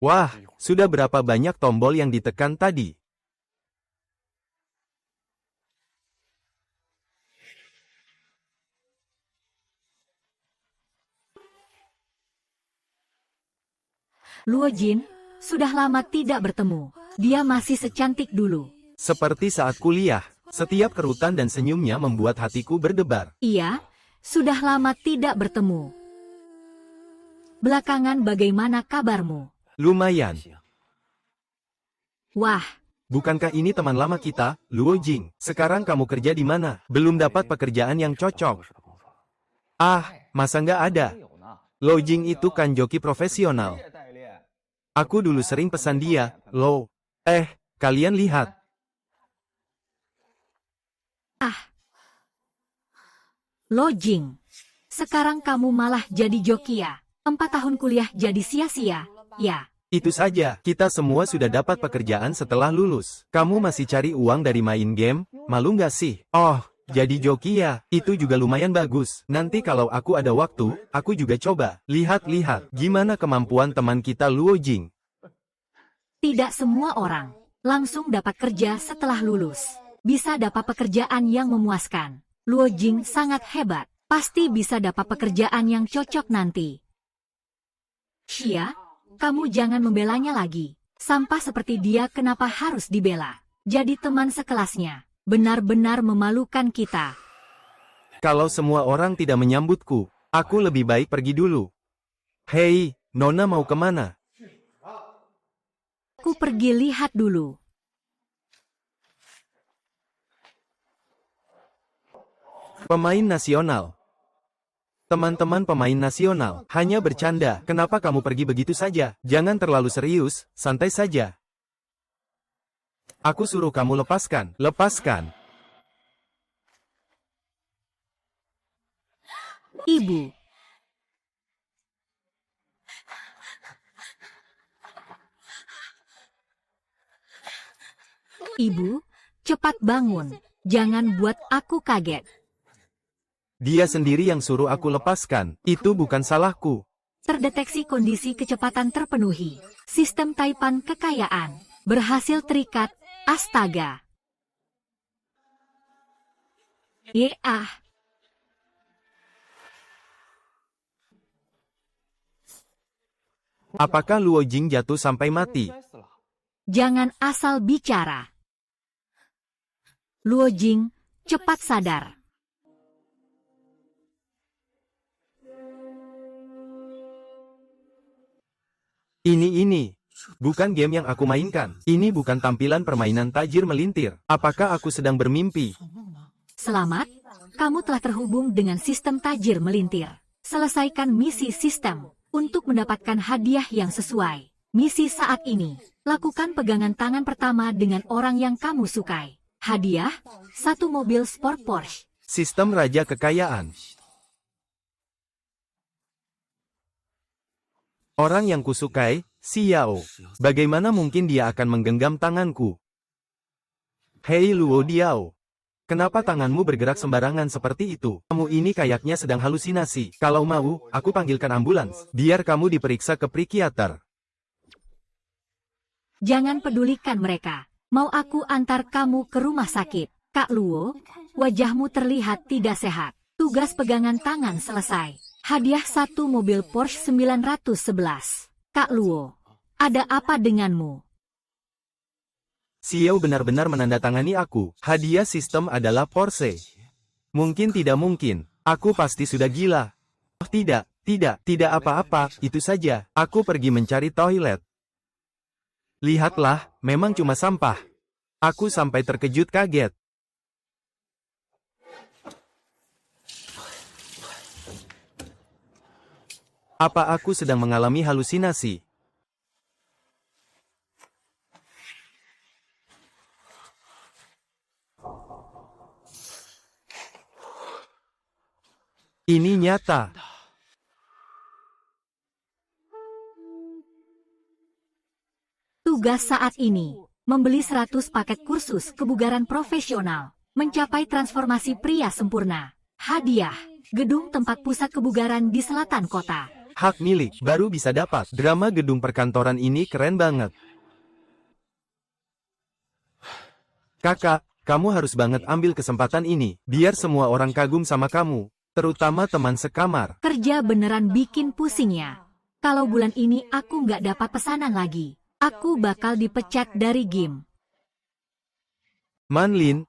Wah, sudah berapa banyak tombol yang ditekan tadi? Luo Jin, sudah lama tidak bertemu. Dia masih secantik dulu. Seperti saat kuliah, setiap kerutan dan senyumnya membuat hatiku berdebar. Iya, sudah lama tidak bertemu. Belakangan bagaimana kabarmu? Lumayan. Wah, Bukankah ini teman lama kita, Luo Jing? Sekarang kamu kerja di mana? Belum dapat pekerjaan yang cocok. Ah, masa nggak ada? Luo Jing itu kan joki profesional. Aku dulu sering pesan dia, Lo. Kalian lihat. Luo Jing. Sekarang kamu malah jadi joki ya? 4 tahun kuliah jadi sia-sia, ya? Itu saja, kita semua sudah dapat pekerjaan setelah lulus. Kamu masih cari uang dari main game? Malu nggak sih? Oh, jadi joki ya? Itu juga lumayan bagus. Nanti kalau aku ada waktu, aku juga coba. Lihat-lihat, gimana kemampuan teman kita Luo Jing. Tidak semua orang langsung dapat kerja setelah lulus. Bisa dapat pekerjaan yang memuaskan. Luo Jing sangat hebat. Pasti bisa dapat pekerjaan yang cocok nanti. Xia, kamu jangan membelanya lagi. Sampah seperti dia kenapa harus dibela? Jadi teman sekelasnya. Benar-benar memalukan kita. Kalau semua orang tidak menyambutku, aku lebih baik pergi dulu. Hei, Nona mau kemana? Aku pergi lihat dulu. Pemain nasional. Teman-teman pemain nasional, hanya bercanda. Kenapa kamu pergi begitu saja? Jangan terlalu serius, santai saja. Aku suruh kamu lepaskan. Lepaskan. Ibu. Ibu, cepat bangun. Jangan buat aku kaget. Dia sendiri yang suruh aku lepaskan. Itu bukan salahku. Terdeteksi kondisi kecepatan terpenuhi. Sistem taipan kekayaan. Berhasil terikat. Astaga. Apakah Luo Jing jatuh sampai mati? Jangan asal bicara. Luo Jing, cepat sadar. Ini. Bukan game yang aku mainkan. Ini bukan tampilan permainan tajir melintir. Apakah aku sedang bermimpi? Selamat, kamu telah terhubung dengan sistem tajir melintir. Selesaikan misi sistem untuk mendapatkan hadiah yang sesuai. Misi saat ini, lakukan pegangan tangan pertama dengan orang yang kamu sukai. Hadiah, 1 mobil sport Porsche. Sistem Raja Kekayaan. Orang yang kusukai, Xiao. Bagaimana mungkin dia akan menggenggam tanganku? Hei Luo Diao. Kenapa tanganmu bergerak sembarangan seperti itu? Kamu ini kayaknya sedang halusinasi. Kalau mau, aku panggilkan ambulans. Biar kamu diperiksa ke psikiater. Jangan pedulikan mereka. Mau aku antar kamu ke rumah sakit. Kak Luo, wajahmu terlihat tidak sehat. Tugas pegangan tangan selesai. Hadiah 1 mobil Porsche 911. Kak Luo, ada apa denganmu? Xiao benar-benar menandatangani aku. Hadiah sistem adalah Porsche. Mungkin tidak mungkin. Aku pasti sudah gila. Oh, tidak apa-apa. Itu saja. Aku pergi mencari toilet. Lihatlah, memang cuma sampah. Aku sampai terkejut kaget. Apa aku sedang mengalami halusinasi? Ini nyata. Tugas saat ini, membeli 100 paket kursus kebugaran profesional, mencapai transformasi pria sempurna. Hadiah, gedung tempat pusat kebugaran di selatan kota. Hak milik, baru bisa dapat. Drama gedung perkantoran ini keren banget. Kakak, kamu harus banget ambil kesempatan ini, biar semua orang kagum sama kamu, terutama teman sekamar. Kerja beneran bikin pusing ya. Kalau bulan ini aku nggak dapat pesanan lagi, aku bakal dipecat dari game. Manlin,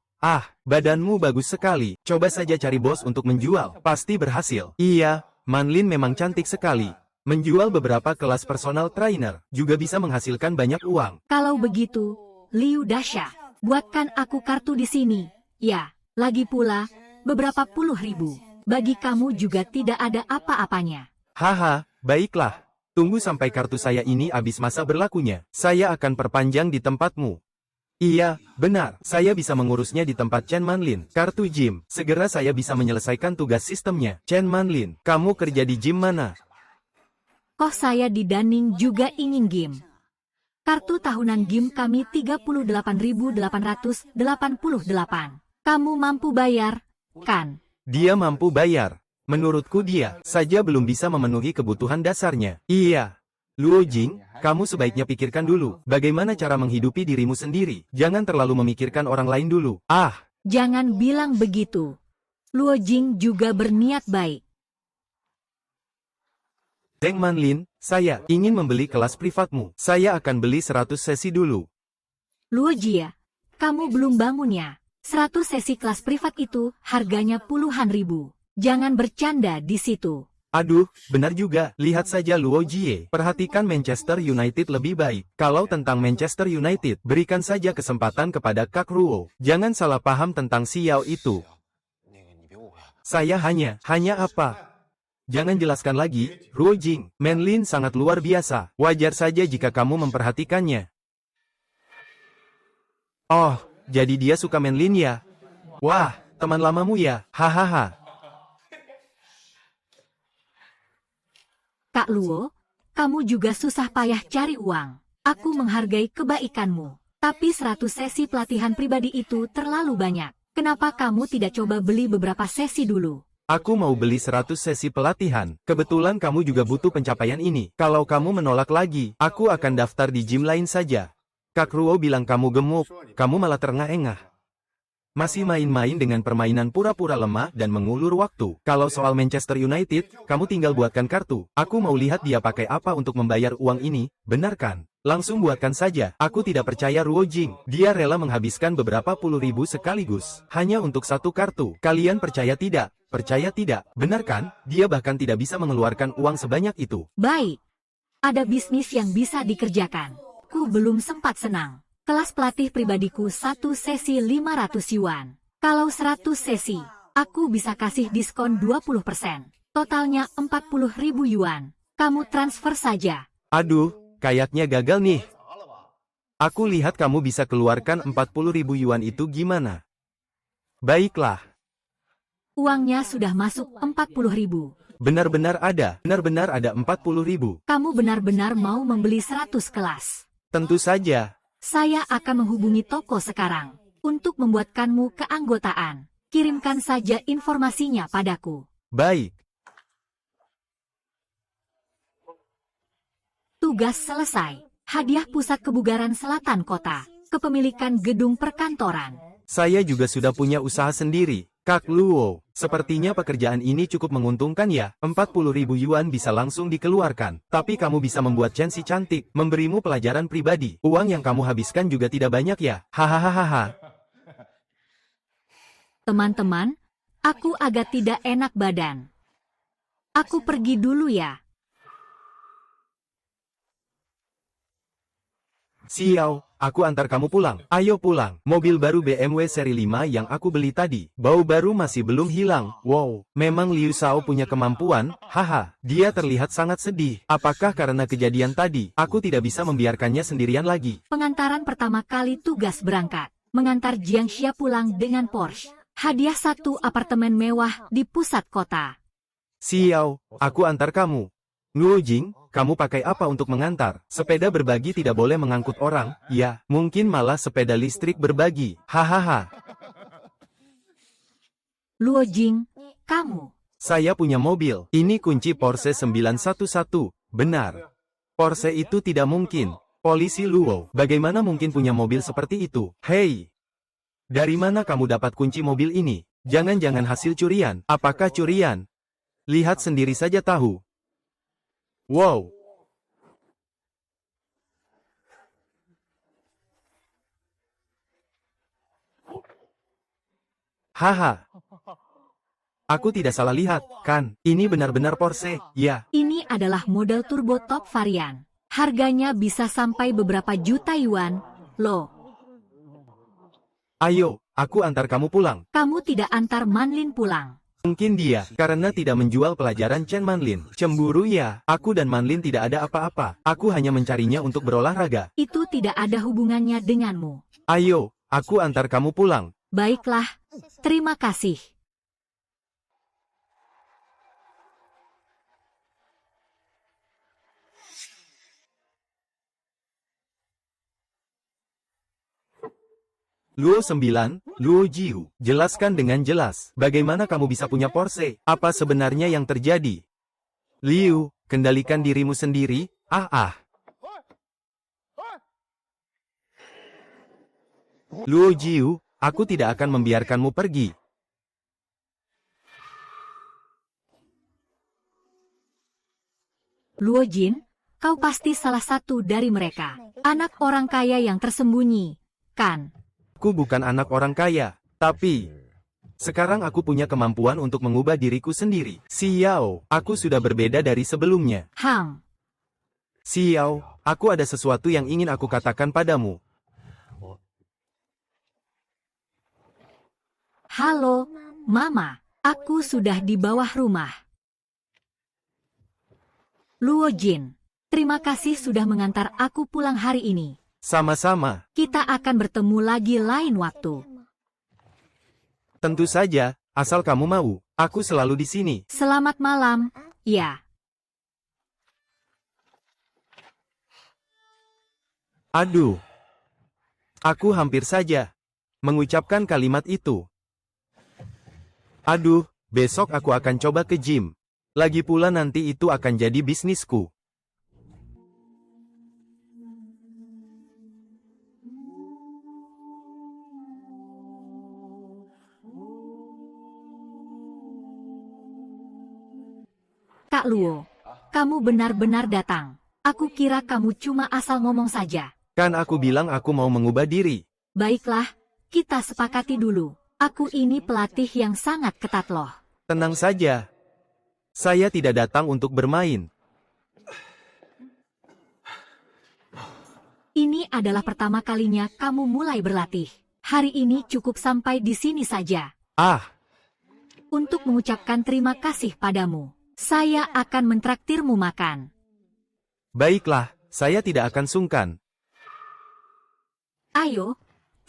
badanmu bagus sekali. Coba saja cari bos untuk menjual, pasti berhasil. Iya, Manlin memang cantik sekali. Menjual beberapa kelas personal trainer, juga bisa menghasilkan banyak uang. Kalau begitu, Liu Dasha, buatkan aku kartu di sini. Ya, lagi pula, beberapa puluh ribu. Bagi kamu juga tidak ada apa-apanya. Haha, baiklah. Tunggu sampai kartu saya ini habis masa berlakunya. Saya akan perpanjang di tempatmu. Iya, benar. Saya bisa mengurusnya di tempat Chen Manlin. Kartu gym. Segera saya bisa menyelesaikan tugas sistemnya. Chen Manlin, kamu kerja di gym mana? Kok saya di Daning juga ingin game. Kartu tahunan game kami 38.888. Kamu mampu bayar, kan? Dia mampu bayar. Menurutku dia saja belum bisa memenuhi kebutuhan dasarnya. Iya. Luo Jing, kamu sebaiknya pikirkan dulu bagaimana cara menghidupi dirimu sendiri. Jangan terlalu memikirkan orang lain dulu. Jangan bilang begitu. Luo Jing juga berniat baik. Deng Manlin, saya ingin membeli kelas privatmu. Saya akan beli 100 sesi dulu. Luo Jia, kamu belum bangun ya? 100 sesi kelas privat itu harganya puluhan ribu. Jangan bercanda di situ. Aduh, benar juga. Lihat saja Luo Jie. Perhatikan Manchester United lebih baik. Kalau tentang Manchester United, berikan saja kesempatan kepada Kak Ruo. Jangan salah paham tentang Xiao itu. Saya hanya apa? Jangan jelaskan lagi, Ruo Jing. Manlin sangat luar biasa. Wajar saja jika kamu memperhatikannya. Oh, jadi dia suka Manlin ya? Wah, teman lamamu ya? Hahaha. Kak Luo, kamu juga susah payah cari uang. Aku menghargai kebaikanmu. Tapi 100 sesi pelatihan pribadi itu terlalu banyak. Kenapa kamu tidak coba beli beberapa sesi dulu? Aku mau beli 100 sesi pelatihan. Kebetulan kamu juga butuh pencapaian ini. Kalau kamu menolak lagi, aku akan daftar di gym lain saja. Kak Ruo bilang kamu gemuk, kamu malah terengah-engah. Masih main-main dengan permainan pura-pura lemah dan mengulur waktu. Kalau soal Manchester United, kamu tinggal buatkan kartu. Aku mau lihat dia pakai apa untuk membayar uang ini, benar kan? Langsung buatkan saja. Aku tidak percaya Ruo Jing. Dia rela menghabiskan beberapa puluh ribu sekaligus. Hanya untuk satu kartu. Kalian percaya tidak? Percaya tidak? Benar kan? Dia bahkan tidak bisa mengeluarkan uang sebanyak itu. Baik. Ada bisnis yang bisa dikerjakan. Ku belum sempat senang. Kelas pelatih pribadiku 1 sesi 500 yuan. Kalau 100 sesi, aku bisa kasih diskon 20%. Totalnya 40.000 yuan. Kamu transfer saja. Aduh, kayaknya gagal nih. Aku lihat kamu bisa keluarkan 40.000 yuan itu gimana? Baiklah. Uangnya sudah masuk 40.000. Benar-benar ada 40.000. Kamu benar-benar mau membeli 100 kelas? Tentu saja. Saya akan menghubungi toko sekarang untuk membuatkanmu keanggotaan. Kirimkan saja informasinya padaku. Baik. Tugas selesai. Hadiah Pusat Kebugaran Selatan Kota. Kepemilikan gedung perkantoran. Saya juga sudah punya usaha sendiri. Kak Luo, sepertinya pekerjaan ini cukup menguntungkan ya. 40.000 yuan bisa langsung dikeluarkan. Tapi kamu bisa membuat Chen si cantik, memberimu pelajaran pribadi. Uang yang kamu habiskan juga tidak banyak ya. Hahaha. Teman-teman, aku agak tidak enak badan. Aku pergi dulu ya. Xiao, aku antar kamu pulang. Ayo pulang. Mobil baru BMW seri 5 yang aku beli tadi. Bau baru masih belum hilang. Wow, memang Liu Xiao punya kemampuan. Haha, dia terlihat sangat sedih. Apakah karena kejadian tadi, aku tidak bisa membiarkannya sendirian lagi? Pengantaran pertama kali tugas berangkat. Mengantar Jiang Xia pulang dengan Porsche. Hadiah 1 apartemen mewah di pusat kota. Xiao, aku antar kamu. Luo Jing, kamu pakai apa untuk mengantar? Sepeda berbagi tidak boleh mengangkut orang, ya, mungkin malah sepeda listrik berbagi. Hahaha. Luo Jing, kamu. Saya punya mobil. Ini kunci Porsche 911. Benar. Porsche itu tidak mungkin. Polisi Luo, bagaimana mungkin punya mobil seperti itu? Hei! Dari mana kamu dapat kunci mobil ini? Jangan-jangan hasil curian. Apakah curian? Lihat sendiri saja tahu. Wow! Haha. Aku tidak salah lihat, kan? Ini benar-benar Porsche, ya. Ini adalah model turbo top varian. Harganya bisa sampai beberapa juta yuan, loh. Ayo, aku antar kamu pulang. Kamu tidak antar Manlin pulang. Mungkin dia, karena tidak menjual pelajaran Chen Manlin. Cemburu ya, aku dan Manlin tidak ada apa-apa. Aku hanya mencarinya untuk berolahraga. Itu tidak ada hubungannya denganmu. Ayo, aku antar kamu pulang. Baiklah, terima kasih. Luo 9, Luo Jiu, jelaskan dengan jelas. Bagaimana kamu bisa punya Porsche? Apa sebenarnya yang terjadi? Liu, kendalikan dirimu sendiri. Luo Jiu, aku tidak akan membiarkanmu pergi. Luo Jin, kau pasti salah satu dari mereka. Anak orang kaya yang tersembunyi, kan? Aku bukan anak orang kaya, tapi sekarang aku punya kemampuan untuk mengubah diriku sendiri. Xiao, aku sudah berbeda dari sebelumnya. Xiao, aku ada sesuatu yang ingin aku katakan padamu. Halo, Mama. Aku sudah di bawah rumah. Luo Jin, terima kasih sudah mengantar aku pulang hari ini. Sama-sama. Kita akan bertemu lagi lain waktu. Tentu saja, asal kamu mau. Aku selalu di sini. Selamat malam. Ya. Aduh. Aku hampir saja mengucapkan kalimat itu. Aduh, besok aku akan coba ke gym. Lagi pula nanti itu akan jadi bisnisku. Kak Luo, kamu benar-benar datang. Aku kira kamu cuma asal ngomong saja. Kan aku bilang aku mau mengubah diri. Baiklah, kita sepakati dulu. Aku ini pelatih yang sangat ketat loh. Tenang saja. Saya tidak datang untuk bermain. Ini adalah pertama kalinya kamu mulai berlatih. Hari ini cukup sampai di sini saja. Untuk mengucapkan terima kasih padamu, saya akan mentraktirmu makan. Baiklah, saya tidak akan sungkan. Ayo,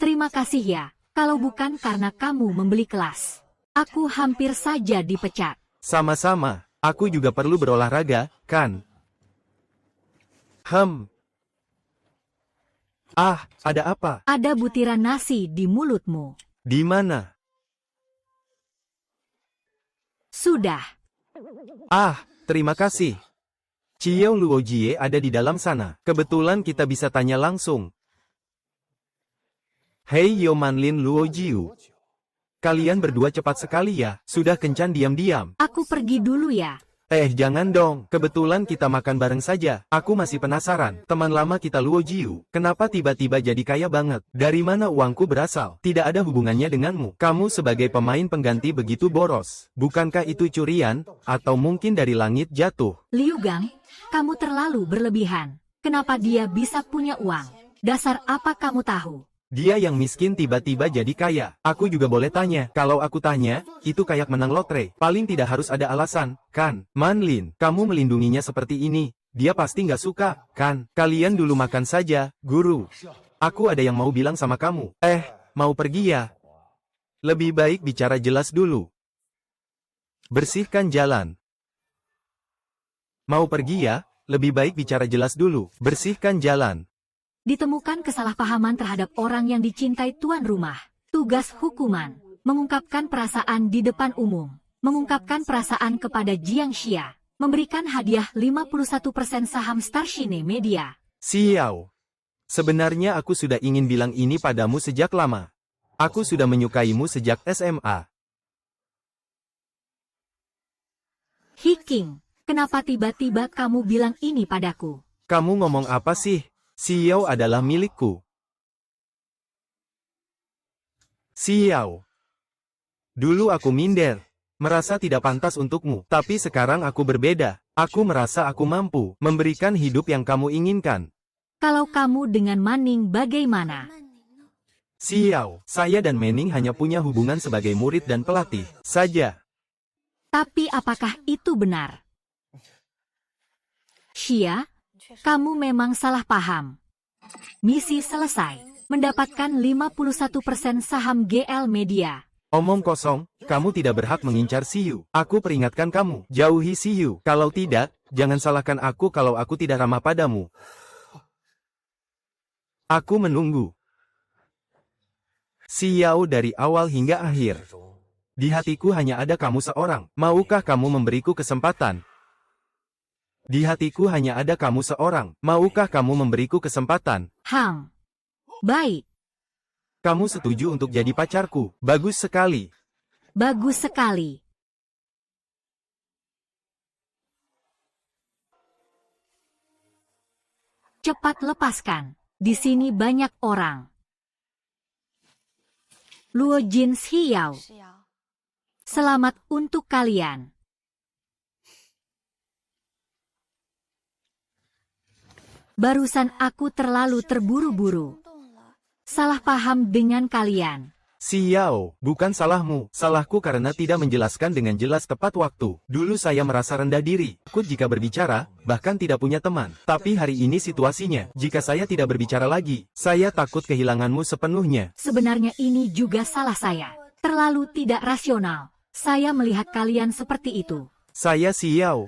terima kasih ya. Kalau bukan karena kamu membeli kelas, aku hampir saja dipecat. Sama-sama, aku juga perlu berolahraga, kan? Ada apa? Ada butiran nasi di mulutmu. Di mana? Sudah. Terima kasih. Chiao Luojie ada di dalam sana. Kebetulan kita bisa tanya langsung. Hei Yo Manlin Luojiu. Kalian berdua cepat sekali ya. Sudah kencan diam-diam. Aku pergi dulu ya. Jangan dong. Kebetulan kita makan bareng saja. Aku masih penasaran. Teman lama kita Luojiu. Kenapa tiba-tiba jadi kaya banget? Dari mana uangku berasal? Tidak ada hubungannya denganmu. Kamu sebagai pemain pengganti begitu boros. Bukankah itu curian? Atau mungkin dari langit jatuh? Liu Gang, kamu terlalu berlebihan. Kenapa dia bisa punya uang? Dasar apa kamu tahu? Dia yang miskin tiba-tiba jadi kaya. Aku juga boleh tanya. Kalau aku tanya, itu kayak menang lotre. Paling tidak harus ada alasan, kan? Manlin, kamu melindunginya seperti ini. Dia pasti nggak suka, kan? Kalian dulu makan saja, guru. Aku ada yang mau bilang sama kamu. Mau pergi ya? Lebih baik bicara jelas dulu. Bersihkan jalan. Mau pergi ya? Lebih baik bicara jelas dulu. Bersihkan jalan. Ditemukan kesalahpahaman terhadap orang yang dicintai tuan rumah. Tugas hukuman, mengungkapkan perasaan di depan umum. mengungkapkan perasaan kepada Jiang Xia, memberikan hadiah 51% saham Starshine Media. Xiao. Sebenarnya aku sudah ingin bilang ini padamu sejak lama. Aku sudah menyukaimu sejak SMA. Hiking, kenapa tiba-tiba kamu bilang ini padaku? Kamu ngomong apa sih? Xiao adalah milikku. Xiao. Dulu aku minder, merasa tidak pantas untukmu. Tapi sekarang aku berbeda. Aku merasa aku mampu memberikan hidup yang kamu inginkan. Kalau kamu dengan Manning bagaimana? Xiao, saya dan Manning hanya punya hubungan sebagai murid dan pelatih saja. Tapi apakah itu benar? Xia, kamu memang salah paham. Misi selesai. Mendapatkan 51% saham GL Media. Omong kosong, kamu tidak berhak mengincar Xiu. Aku peringatkan kamu, jauhi Xiu. Kalau tidak, jangan salahkan aku kalau aku tidak ramah padamu. Aku menunggu Xiao dari awal hingga akhir. Di hatiku hanya ada kamu seorang. Maukah kamu memberiku kesempatan? Di hatiku hanya ada kamu seorang. Maukah kamu memberiku kesempatan? Baik. Kamu setuju untuk jadi pacarku? Bagus sekali. Bagus sekali. Cepat lepaskan. Di sini banyak orang. Luo Jin Xiao. Selamat untuk kalian. Barusan aku terlalu terburu-buru. Salah paham dengan kalian. Xiao, bukan salahmu. Salahku karena tidak menjelaskan dengan jelas tepat waktu. Dulu saya merasa rendah diri. Takut jika berbicara, bahkan tidak punya teman. Tapi hari ini situasinya. Jika saya tidak berbicara lagi, saya takut kehilanganmu sepenuhnya. Sebenarnya ini juga salah saya. Terlalu tidak rasional. Saya melihat kalian seperti itu. Saya Xiao.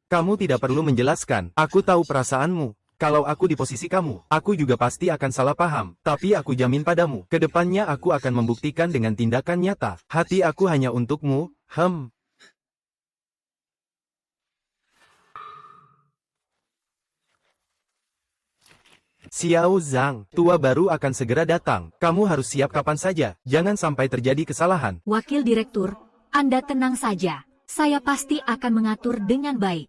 Kamu tidak perlu menjelaskan. Aku tahu perasaanmu. Kalau aku di posisi kamu, aku juga pasti akan salah paham. Tapi aku jamin padamu, kedepannya aku akan membuktikan dengan tindakan nyata. Hati aku hanya untukmu, Xiao Zhang, tua baru akan segera datang. Kamu harus siap kapan saja. Jangan sampai terjadi kesalahan. Wakil Direktur, Anda tenang saja. Saya pasti akan mengatur dengan baik.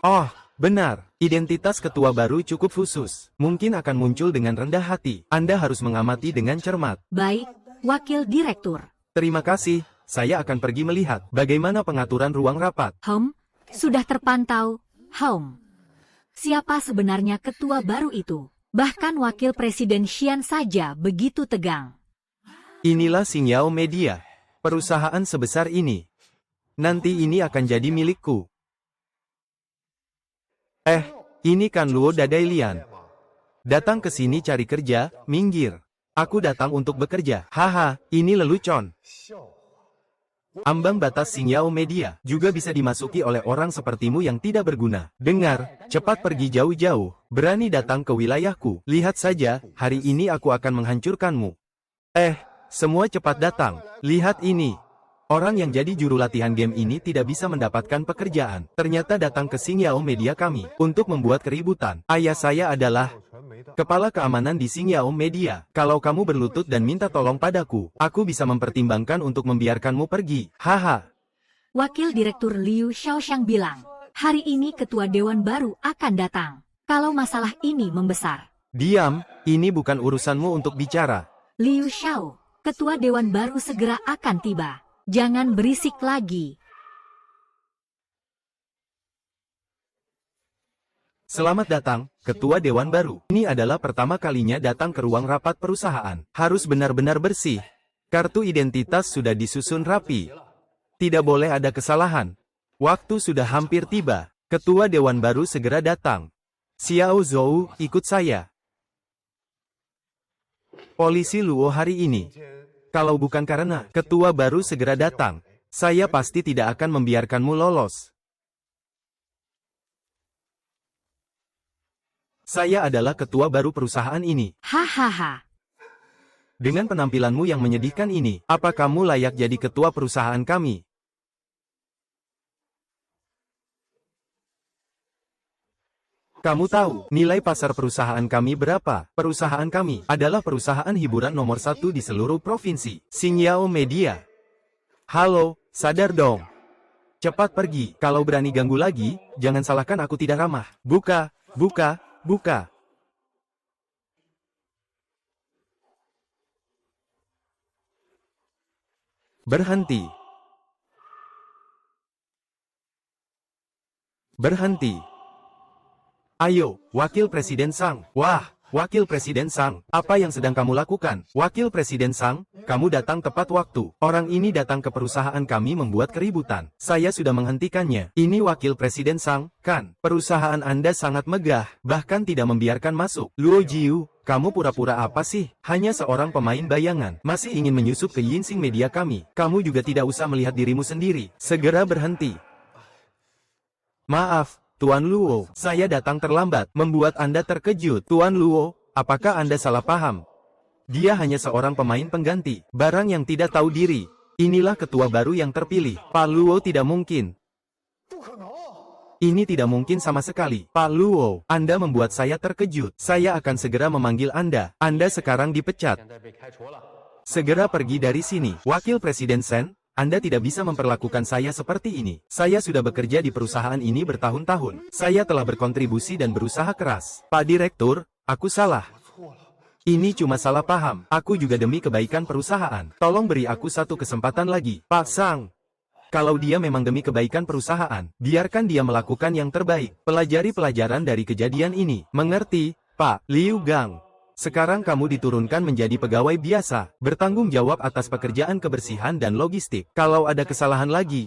Oh, benar. Identitas ketua baru cukup khusus. Mungkin akan muncul dengan rendah hati. Anda harus mengamati dengan cermat. Baik, Wakil Direktur. Terima kasih. Saya akan pergi melihat bagaimana pengaturan ruang rapat. Sudah terpantau. Siapa sebenarnya ketua baru itu? Bahkan Wakil Presiden Xian saja begitu tegang. Inilah Xingyao Media. Perusahaan sebesar ini. Nanti ini akan jadi milikku. Ini kan Luo Dadailian. Datang ke sini cari kerja, minggir. Aku datang untuk bekerja. Haha, ini lelucon. Ambang batas Xingyao Media juga bisa dimasuki oleh orang sepertimu yang tidak berguna. Dengar, cepat pergi jauh-jauh. Berani datang ke wilayahku. Lihat saja, hari ini aku akan menghancurkanmu. Semua cepat datang. Lihat ini. Orang yang jadi juru latihan game ini tidak bisa mendapatkan pekerjaan. Ternyata datang ke Xingyao Media kami untuk membuat keributan. Ayah saya adalah kepala keamanan di Xingyao Media. Kalau kamu berlutut dan minta tolong padaku, aku bisa mempertimbangkan untuk membiarkanmu pergi. Haha. Wakil Direktur Liu Xiaoxiang bilang, hari ini ketua dewan baru akan datang. Kalau masalah ini membesar. Diam, ini bukan urusanmu untuk bicara. Liu Xiao, ketua dewan baru segera akan tiba. Jangan berisik lagi. Selamat datang, Ketua Dewan Baru. Ini adalah pertama kalinya datang ke ruang rapat perusahaan. Harus benar-benar bersih. Kartu identitas sudah disusun rapi. Tidak boleh ada kesalahan. Waktu sudah hampir tiba. Ketua Dewan Baru segera datang. Xiao Zhou, ikut saya. Polisi Luo hari ini. Kalau bukan karena ketua baru segera datang, saya pasti tidak akan membiarkanmu lolos. Saya adalah ketua baru perusahaan ini. Hahaha. Dengan penampilanmu yang menyedihkan ini, apa kamu layak jadi ketua perusahaan kami? Kamu tahu, nilai pasar perusahaan kami berapa? Perusahaan kami adalah perusahaan hiburan nomor 1 di seluruh provinsi. Xingyao Media. Halo, sadar dong. Cepat pergi, kalau berani ganggu lagi, jangan salahkan aku tidak ramah. Buka, buka, buka. Berhenti. Berhenti. Ayo, Wakil Presiden Sang. Wah, Wakil Presiden Sang, apa yang sedang kamu lakukan? Wakil Presiden Sang, kamu datang tepat waktu. Orang ini datang ke perusahaan kami membuat keributan. Saya sudah menghentikannya. Ini Wakil Presiden Sang, kan? Perusahaan Anda sangat megah, bahkan tidak membiarkan masuk. Luo Jiu, kamu pura-pura apa sih? Hanya seorang pemain bayangan. Masih ingin menyusup ke Yinsing Media kami. Kamu juga tidak usah melihat dirimu sendiri. Segera berhenti. Maaf, Tuan Luo, saya datang terlambat, membuat Anda terkejut. Tuan Luo, apakah Anda salah paham? Dia hanya seorang pemain pengganti, barang yang tidak tahu diri. Inilah ketua baru yang terpilih. Pak Luo tidak mungkin. Ini tidak mungkin sama sekali. Pak Luo, Anda membuat saya terkejut. Saya akan segera memanggil Anda. Anda sekarang dipecat. Segera pergi dari sini. Wakil Presiden Sen, Anda tidak bisa memperlakukan saya seperti ini. Saya sudah bekerja di perusahaan ini bertahun-tahun. Saya telah berkontribusi dan berusaha keras. Pak Direktur, aku salah. Ini cuma salah paham. Aku juga demi kebaikan perusahaan. Tolong beri aku satu kesempatan lagi. Pak Sang, kalau dia memang demi kebaikan perusahaan, biarkan dia melakukan yang terbaik. Pelajari pelajaran dari kejadian ini. Mengerti, Pak Liu Gang? Sekarang kamu diturunkan menjadi pegawai biasa, bertanggung jawab atas pekerjaan kebersihan dan logistik. Kalau ada kesalahan lagi,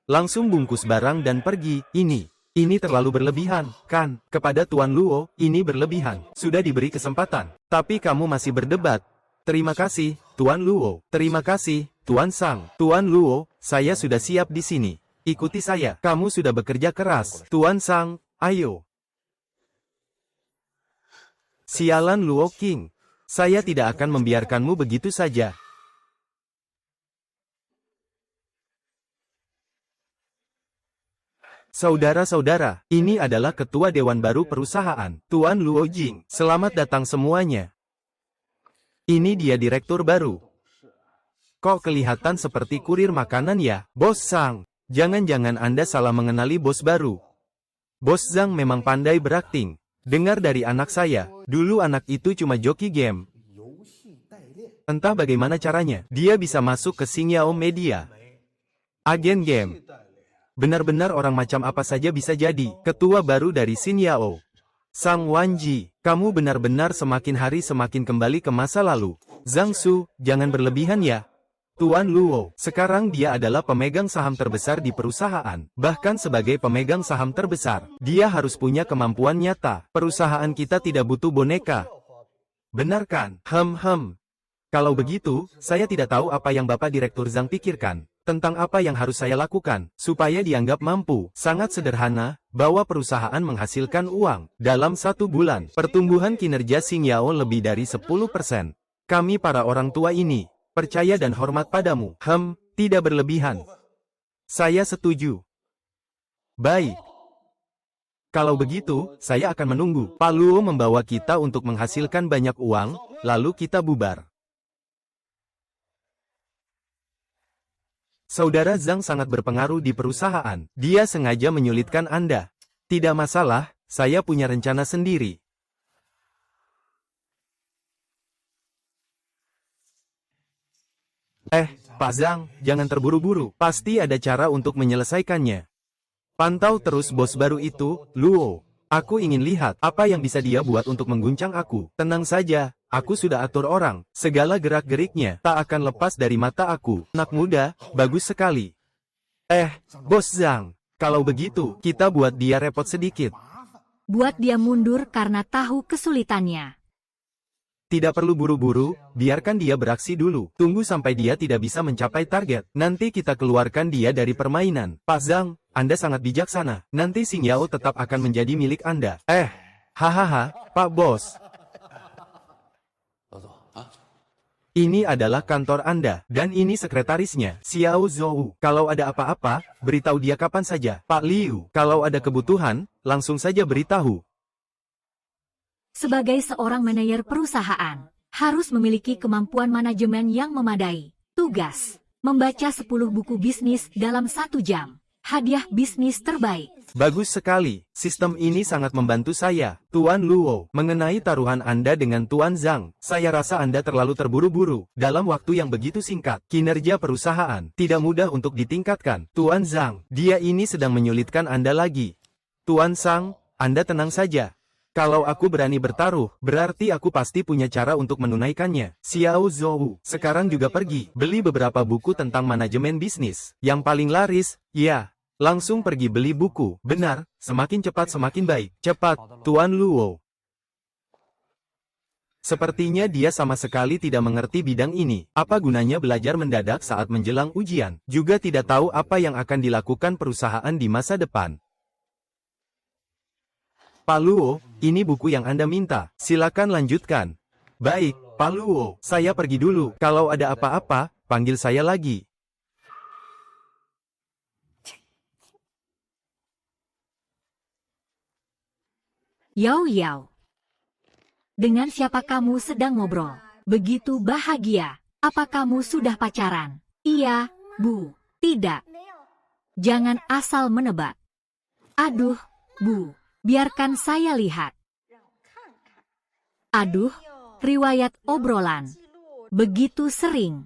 langsung bungkus barang dan pergi. Ini terlalu berlebihan, kan? Kepada Tuan Luo, ini berlebihan. Sudah diberi kesempatan, tapi kamu masih berdebat. Terima kasih, Tuan Luo. Terima kasih, Tuan Sang. Tuan Luo, saya sudah siap di sini. Ikuti saya. Kamu sudah bekerja keras. Tuan Sang, ayo. Sialan Luo King. Saya tidak akan membiarkanmu begitu saja. Saudara-saudara, ini adalah ketua dewan baru perusahaan, Tuan Luo Jing. Selamat datang semuanya. Ini dia direktur baru. Kok kelihatan seperti kurir makanan ya, Bos Sang? Jangan-jangan Anda salah mengenali bos baru. Bos Zhang memang pandai berakting. Dengar dari anak saya, dulu anak itu cuma joki game. Entah bagaimana caranya, dia bisa masuk ke Xingyao Media. Agen game. Benar-benar orang macam apa saja bisa jadi ketua baru dari Xingyao. Sang Wanji, kamu benar-benar semakin hari semakin kembali ke masa lalu. Zhang Su, jangan berlebihan ya. Tuan Luo, sekarang dia adalah pemegang saham terbesar di perusahaan. Bahkan sebagai pemegang saham terbesar, dia harus punya kemampuan nyata. Perusahaan kita tidak butuh boneka. Benar kan? Kalau begitu, saya tidak tahu apa yang Bapak Direktur Zhang pikirkan. Tentang apa yang harus saya lakukan, supaya dianggap mampu. Sangat sederhana, bahwa perusahaan menghasilkan uang. Dalam 1 bulan, pertumbuhan kinerja Xingyao lebih dari 10%. Kami para orang tua ini percaya dan hormat padamu. Tidak berlebihan. Saya setuju. Baik. Kalau begitu, saya akan menunggu. Pak Luo membawa kita untuk menghasilkan banyak uang, lalu kita bubar. Saudara Zhang sangat berpengaruh di perusahaan. Dia sengaja menyulitkan Anda. Tidak masalah, saya punya rencana sendiri. Pak Zhang, jangan terburu-buru. Pasti ada cara untuk menyelesaikannya. Pantau terus bos baru itu, Luo. Aku ingin lihat apa yang bisa dia buat untuk mengguncang aku. Tenang saja, aku sudah atur orang. Segala gerak-geriknya tak akan lepas dari mata aku. Anak muda, bagus sekali. Bos Zhang, kalau begitu, kita buat dia repot sedikit. Buat dia mundur karena tahu kesulitannya. Tidak perlu buru-buru, biarkan dia beraksi dulu. Tunggu sampai dia tidak bisa mencapai target. Nanti kita keluarkan dia dari permainan. Pak Zhang, Anda sangat bijaksana. Nanti Xingyao tetap akan menjadi milik Anda. Hahaha, Pak Bos. Ini adalah kantor Anda, dan ini sekretarisnya, Xiao Zhou. Kalau ada apa-apa, beritahu dia kapan saja. Pak Liu, kalau ada kebutuhan, langsung saja beritahu. Sebagai seorang manajer perusahaan, harus memiliki kemampuan manajemen yang memadai. Tugas: membaca 10 buku bisnis dalam 1 jam. Hadiah bisnis terbaik. Bagus sekali, sistem ini sangat membantu saya. Tuan Luo, mengenai taruhan Anda dengan Tuan Zhang, saya rasa Anda terlalu terburu-buru. Dalam waktu yang begitu singkat, kinerja perusahaan tidak mudah untuk ditingkatkan. Tuan Zhang, dia ini sedang menyulitkan Anda lagi. Tuan Zhang, Anda tenang saja. Kalau aku berani bertaruh, berarti aku pasti punya cara untuk menunaikannya. Xiao Zhou, sekarang juga pergi, beli beberapa buku tentang manajemen bisnis. Yang paling laris, ya. Langsung pergi beli buku. Benar, semakin cepat semakin baik. Cepat, Tuan Luo. Sepertinya dia sama sekali tidak mengerti bidang ini. Apa gunanya belajar mendadak saat menjelang ujian? Juga tidak tahu apa yang akan dilakukan perusahaan di masa depan. Pak Luo, ini buku yang Anda minta. Silakan lanjutkan. Baik, Pak Luo, saya pergi dulu. Kalau ada apa-apa, panggil saya lagi. Yao Yao. Dengan siapa kamu sedang ngobrol? Begitu bahagia. Apa kamu sudah pacaran? Iya, Bu. Tidak. Jangan asal menebak. Aduh, Bu. Biarkan saya lihat. Aduh, riwayat obrolan. Begitu sering.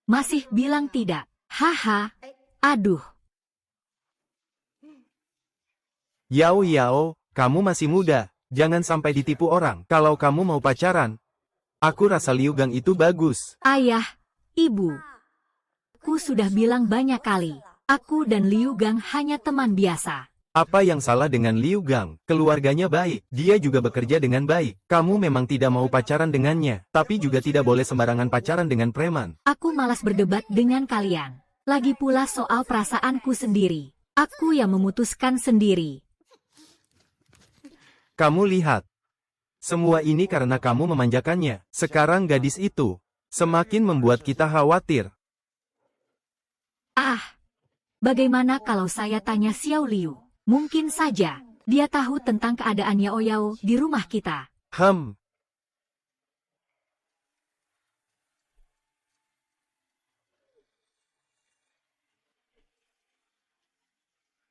Masih bilang tidak. Haha. Aduh. Yao Yao, kamu masih muda. Jangan sampai ditipu orang. Kalau kamu mau pacaran, aku rasa Liu Gang itu bagus. Ayah, Ibu. Aku sudah bilang banyak kali. Aku dan Liu Gang hanya teman biasa. Apa yang salah dengan Liu Gang? Keluarganya baik. Dia juga bekerja dengan baik. Kamu memang tidak mau pacaran dengannya. Tapi juga tidak boleh sembarangan pacaran dengan preman. Aku malas berdebat dengan kalian. Lagi pula soal perasaanku sendiri. Aku yang memutuskan sendiri. Kamu lihat. Semua ini karena kamu memanjakannya. Sekarang gadis itu semakin membuat kita khawatir. Ah, bagaimana kalau saya tanya Xiao Liu? Mungkin saja dia tahu tentang keadaan Yao Yao di rumah kita.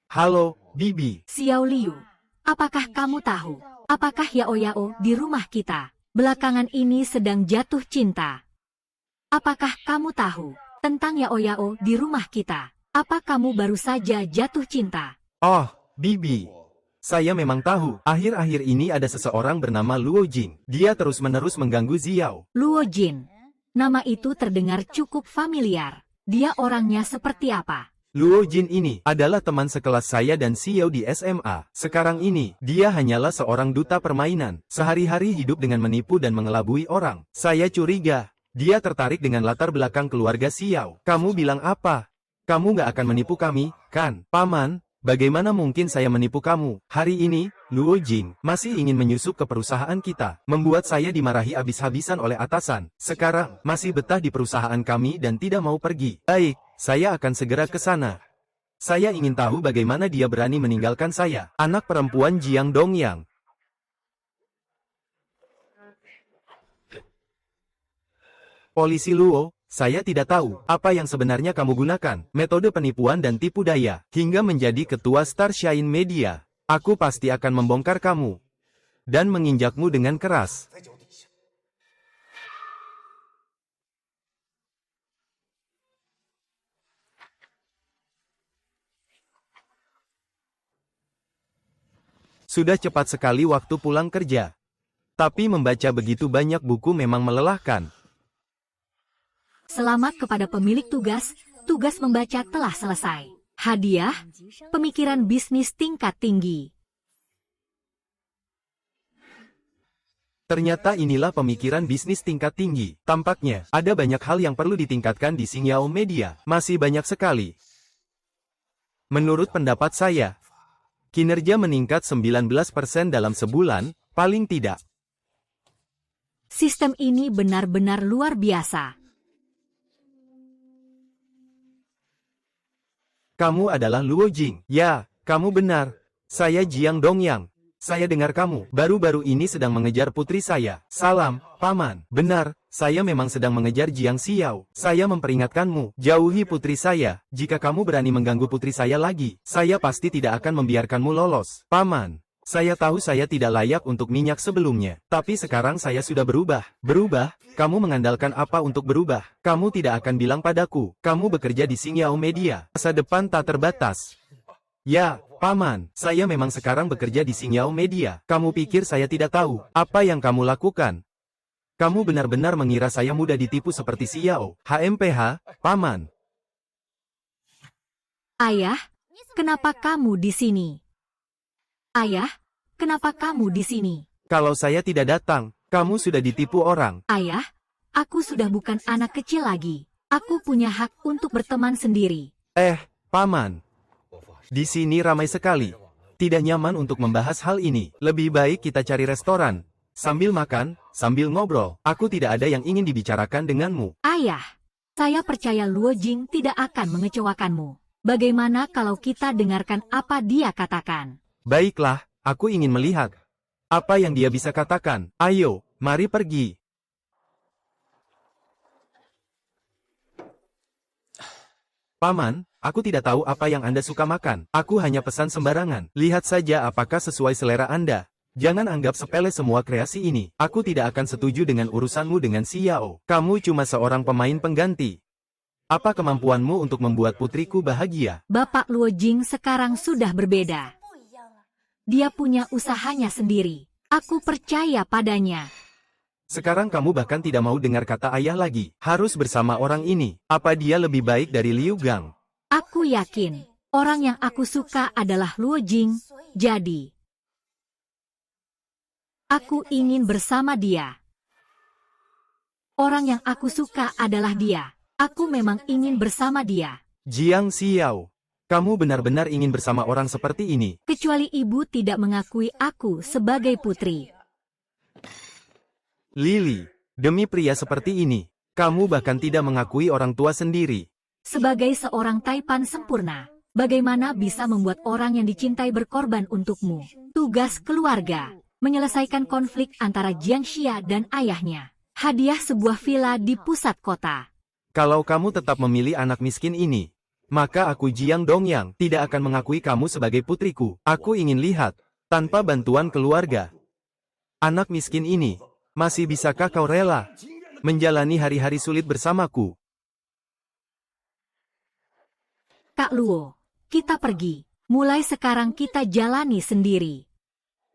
Halo, Bibi. Xiao Liu, apakah kamu tahu? Apakah Yao Yao di rumah kita belakangan ini sedang jatuh cinta? Apakah kamu tahu tentang Yao Yao di rumah kita? Apa kamu baru saja jatuh cinta? Oh, Bibi. Saya memang tahu. Akhir-akhir ini ada seseorang bernama Luo Jing. Dia terus-menerus mengganggu Xiao. Luo Jin. Nama itu terdengar cukup familiar. Dia orangnya seperti apa? Luo Jin ini adalah teman sekelas saya dan Xiao di SMA. Sekarang ini, dia hanyalah seorang duta permainan. Sehari-hari hidup dengan menipu dan mengelabui orang. Saya curiga, dia tertarik dengan latar belakang keluarga Xiao. Kamu bilang apa? Kamu nggak akan menipu kami, kan? Paman, bagaimana mungkin saya menipu kamu? Hari ini, Luo Jing masih ingin menyusup ke perusahaan kita. Membuat saya dimarahi habis-habisan oleh atasan. Sekarang, masih betah di perusahaan kami dan tidak mau pergi. Baik. Saya akan segera ke sana. Saya ingin tahu bagaimana dia berani meninggalkan saya, anak perempuan Jiang Dongyang. Polisi Luo, saya tidak tahu apa yang sebenarnya kamu gunakan, metode penipuan dan tipu daya, hingga menjadi ketua Starshine Media. Aku pasti akan membongkar kamu dan menginjakmu dengan keras. Sudah cepat sekali waktu pulang kerja. Tapi membaca begitu banyak buku memang melelahkan. Selamat kepada pemilik tugas, tugas membaca telah selesai. Hadiah, pemikiran bisnis tingkat tinggi. Ternyata inilah pemikiran bisnis tingkat tinggi. Tampaknya, ada banyak hal yang perlu ditingkatkan di Xingyao Media. Masih banyak sekali. Menurut pendapat saya, kinerja meningkat 19% dalam sebulan, paling tidak. Sistem ini benar-benar luar biasa. Kamu adalah Luo Jing. Ya, kamu benar. Saya Jiang Dongyang. Saya dengar kamu baru-baru ini sedang mengejar putri saya. Salam, Paman. Benar, saya memang sedang mengejar Jiang Xiao. Saya memperingatkanmu, jauhi putri saya. Jika kamu berani mengganggu putri saya lagi, saya pasti tidak akan membiarkanmu lolos. Paman, saya tahu saya tidak layak untuk minyak sebelumnya. Tapi sekarang saya sudah berubah. Berubah? Kamu mengandalkan apa untuk berubah? Kamu tidak akan bilang padaku, kamu bekerja di Xingyao Media. Masa depan tak terbatas. Ya, Paman, saya memang sekarang bekerja di Xingyao Media. Kamu pikir saya tidak tahu apa yang kamu lakukan? Kamu benar-benar mengira saya mudah ditipu seperti Xiao. HMPH, Paman. Ayah, kenapa kamu di sini? Ayah, kenapa kamu di sini? Kalau saya tidak datang, kamu sudah ditipu orang. Ayah, aku sudah bukan anak kecil lagi. Aku punya hak untuk berteman sendiri. Paman. Di sini ramai sekali. Tidak nyaman untuk membahas hal ini. Lebih baik kita cari restoran. Sambil makan, sambil ngobrol. Aku tidak ada yang ingin dibicarakan denganmu. Ayah, saya percaya Luo Jing tidak akan mengecewakanmu. Bagaimana kalau kita dengarkan apa dia katakan? Baiklah, aku ingin melihat apa yang dia bisa katakan. Ayo, mari pergi. Paman, aku tidak tahu apa yang Anda suka makan. Aku hanya pesan sembarangan. Lihat saja apakah sesuai selera Anda. Jangan anggap sepele semua kreasi ini. Aku tidak akan setuju dengan urusanmu dengan Xiao. Kamu cuma seorang pemain pengganti. Apa kemampuanmu untuk membuat putriku bahagia? Bapak Luo Jing sekarang sudah berbeda. Dia punya usahanya sendiri. Aku percaya padanya. Sekarang kamu bahkan tidak mau dengar kata ayah lagi. Harus bersama orang ini. Apa dia lebih baik dari Liu Gang? Aku yakin, orang yang aku suka adalah Luo Jing, jadi aku ingin bersama dia. Orang yang aku suka adalah dia. Aku memang ingin bersama dia. Jiang Xiao, kamu benar-benar ingin bersama orang seperti ini. Kecuali ibu tidak mengakui aku sebagai putri. Lily, demi pria seperti ini, kamu bahkan tidak mengakui orang tua sendiri. Sebagai seorang taipan sempurna, bagaimana bisa membuat orang yang dicintai berkorban untukmu? Tugas keluarga, menyelesaikan konflik antara Jiang Xia dan ayahnya. Hadiah sebuah villa di pusat kota. Kalau kamu tetap memilih anak miskin ini, maka aku Jiang Dongyang tidak akan mengakui kamu sebagai putriku. Aku ingin lihat, tanpa bantuan keluarga, anak miskin ini, masih bisakah kau rela menjalani hari-hari sulit bersamaku? Kak Luo, kita pergi. Mulai sekarang kita jalani sendiri.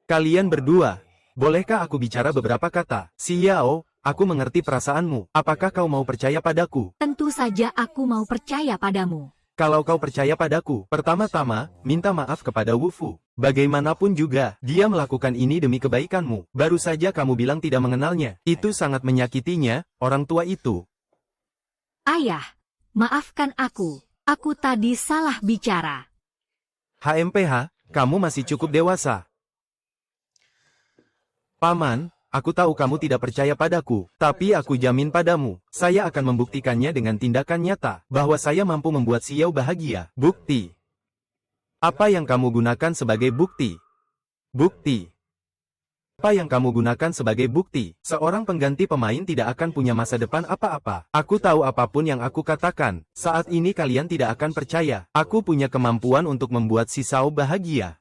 Kalian berdua, bolehkah aku bicara beberapa kata? Xiao, aku mengerti perasaanmu. Apakah kau mau percaya padaku? Tentu saja aku mau percaya padamu. Kalau kau percaya padaku, pertama-tama, minta maaf kepada Wu Fu. Bagaimanapun juga, dia melakukan ini demi kebaikanmu. Baru saja kamu bilang tidak mengenalnya. Itu sangat menyakitinya, orang tua itu. Ayah, maafkan aku. Aku tadi salah bicara. HMPH, kamu masih cukup dewasa. Paman, aku tahu kamu tidak percaya padaku, tapi aku jamin padamu, saya akan membuktikannya dengan tindakan nyata, bahwa saya mampu membuat Xiao bahagia. Bukti. Apa yang kamu gunakan sebagai bukti? Bukti. Apa yang kamu gunakan sebagai bukti? Seorang pengganti pemain tidak akan punya masa depan apa-apa. Aku tahu apapun yang aku katakan, saat ini kalian tidak akan percaya. Aku punya kemampuan untuk membuat si Xiao bahagia.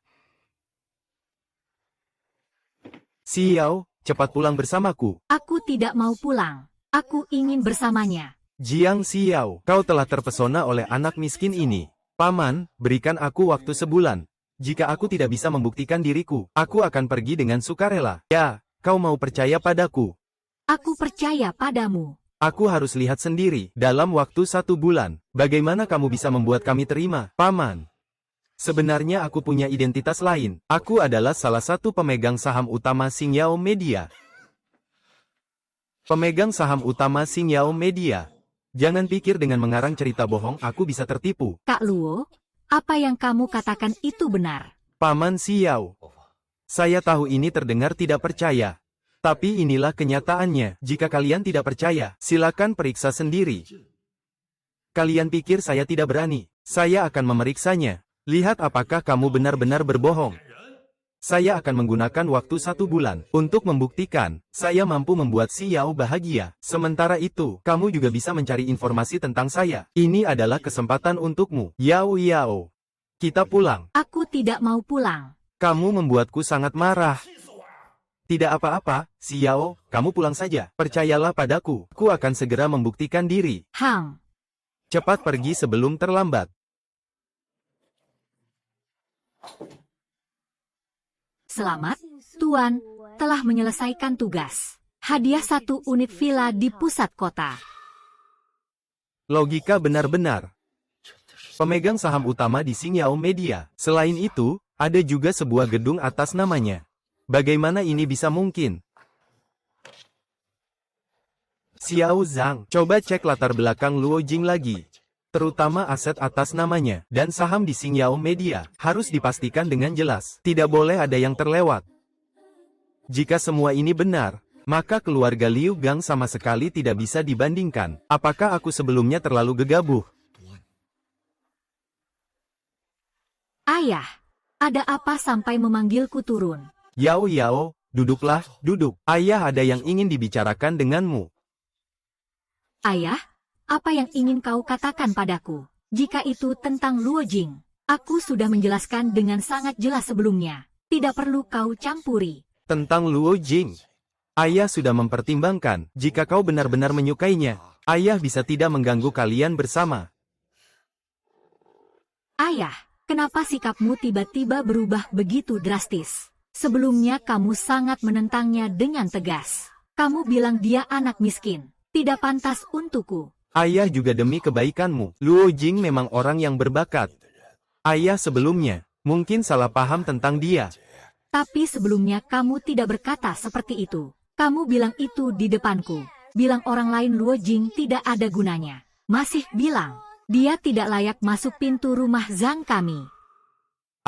Xiao, cepat pulang bersamaku. Aku tidak mau pulang. Aku ingin bersamanya. Jiang Xiao, kau telah terpesona oleh anak miskin ini. Paman, berikan aku waktu sebulan. Jika aku tidak bisa membuktikan diriku, aku akan pergi dengan sukarela. Ya, kau mau percaya padaku? Aku percaya padamu. Aku harus lihat sendiri, dalam waktu 1 bulan. Bagaimana kamu bisa membuat kami terima, Paman? Sebenarnya aku punya identitas lain. Aku adalah salah satu pemegang saham utama Xingyao Media. Pemegang saham utama Xingyao Media. Jangan pikir dengan mengarang cerita bohong aku bisa tertipu. Kak Luo, apa yang kamu katakan itu benar. Paman Xiao. Saya tahu ini terdengar tidak percaya. Tapi inilah kenyataannya. Jika kalian tidak percaya, silakan periksa sendiri. Kalian pikir saya tidak berani? Saya akan memeriksanya. Lihat apakah kamu benar-benar berbohong. Saya akan menggunakan waktu 1 bulan untuk membuktikan saya mampu membuat si Yao bahagia. Sementara itu, kamu juga bisa mencari informasi tentang saya. Ini adalah kesempatan untukmu. Yao. Kita pulang. Aku tidak mau pulang. Kamu membuatku sangat marah. Tidak apa-apa, si Yao, kamu pulang saja. Percayalah padaku, aku akan segera membuktikan diri. Cepat pergi sebelum terlambat. Selamat, Tuan, telah menyelesaikan tugas. Hadiah 1 unit villa di pusat kota. Logika benar-benar. Pemegang saham utama di Xingyao Media. Selain itu, ada juga sebuah gedung atas namanya. Bagaimana ini bisa mungkin? Xiao Zhang, coba cek latar belakang Luo Jing lagi. Terutama aset atas namanya, dan saham di Xingyao Media, harus dipastikan dengan jelas. Tidak boleh ada yang terlewat. Jika semua ini benar, maka keluarga Liu Gang sama sekali tidak bisa dibandingkan. Apakah aku sebelumnya terlalu gegabah? Ayah, ada apa sampai memanggilku turun? Yao, duduklah, duduk. Ayah ada yang ingin dibicarakan denganmu. Ayah, apa yang ingin kau katakan padaku? Jika itu tentang Luo Jing, aku sudah menjelaskan dengan sangat jelas sebelumnya. Tidak perlu kau campuri. Tentang Luo Jing, ayah sudah mempertimbangkan. Jika kau benar-benar menyukainya, ayah bisa tidak mengganggu kalian bersama. Ayah, kenapa sikapmu tiba-tiba berubah begitu drastis? Sebelumnya kamu sangat menentangnya dengan tegas. Kamu bilang dia anak miskin, tidak pantas untukku. Ayah juga demi kebaikanmu. Luo Jing memang orang yang berbakat. Ayah sebelumnya, mungkin salah paham tentang dia. Tapi sebelumnya kamu tidak berkata seperti itu. Kamu bilang itu di depanku. Bilang orang lain Luo Jing tidak ada gunanya. Masih bilang, dia tidak layak masuk pintu rumah Zhang kami.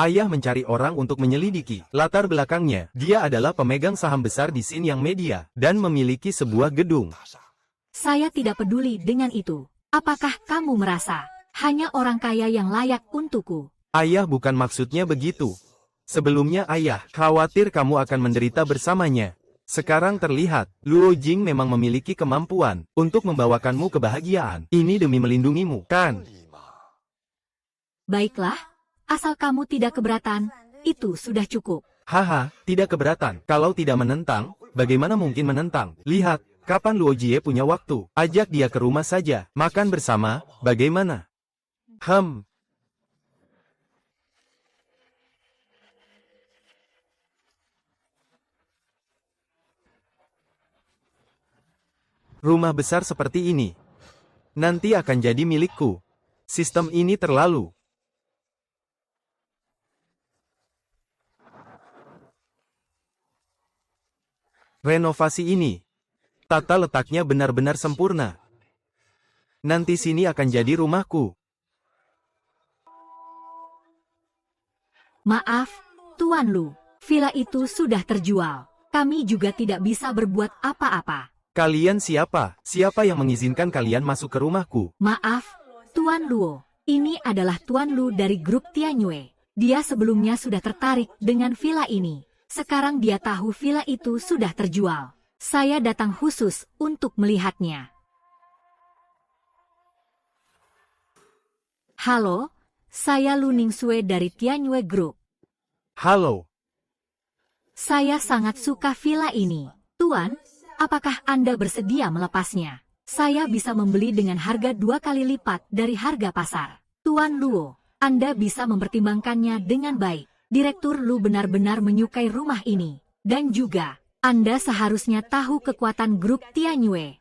Ayah mencari orang untuk menyelidiki latar belakangnya. Dia adalah pemegang saham besar di Xingyang Media, dan memiliki sebuah gedung. Saya tidak peduli dengan itu. Apakah kamu merasa hanya orang kaya yang layak untukku? Ayah bukan maksudnya begitu. Sebelumnya ayah khawatir kamu akan menderita bersamanya. Sekarang terlihat, Luo Jing memang memiliki kemampuan untuk membawakanmu kebahagiaan. Ini demi melindungimu, kan? Baiklah, asal kamu tidak keberatan, itu sudah cukup. Haha, tidak keberatan. Kalau tidak menentang, bagaimana mungkin menentang? Lihat. Kapan Luo Jie punya waktu? Ajak dia ke rumah saja. Makan bersama, bagaimana? Rumah besar seperti ini nanti akan jadi milikku. Sistem ini terlalu. Renovasi ini, tata letaknya benar-benar sempurna. Nanti sini akan jadi rumahku. Maaf, Tuan Lu, villa itu sudah terjual. Kami juga tidak bisa berbuat apa-apa. Kalian siapa? Siapa yang mengizinkan kalian masuk ke rumahku? Maaf, Tuan Luo. Ini adalah Tuan Lu dari grup Tianyue. Dia sebelumnya sudah tertarik dengan villa ini. Sekarang dia tahu villa itu sudah terjual. Saya datang khusus untuk melihatnya. Halo, saya Lu Ningsue dari Tianyue Group. Halo. Saya sangat suka villa ini. Tuan, apakah Anda bersedia melepasnya? Saya bisa membeli dengan harga 2 kali lipat dari harga pasar. Tuan Luo, Anda bisa mempertimbangkannya dengan baik. Direktur Lu benar-benar menyukai rumah ini. Dan juga, Anda seharusnya tahu kekuatan grup Tianyue.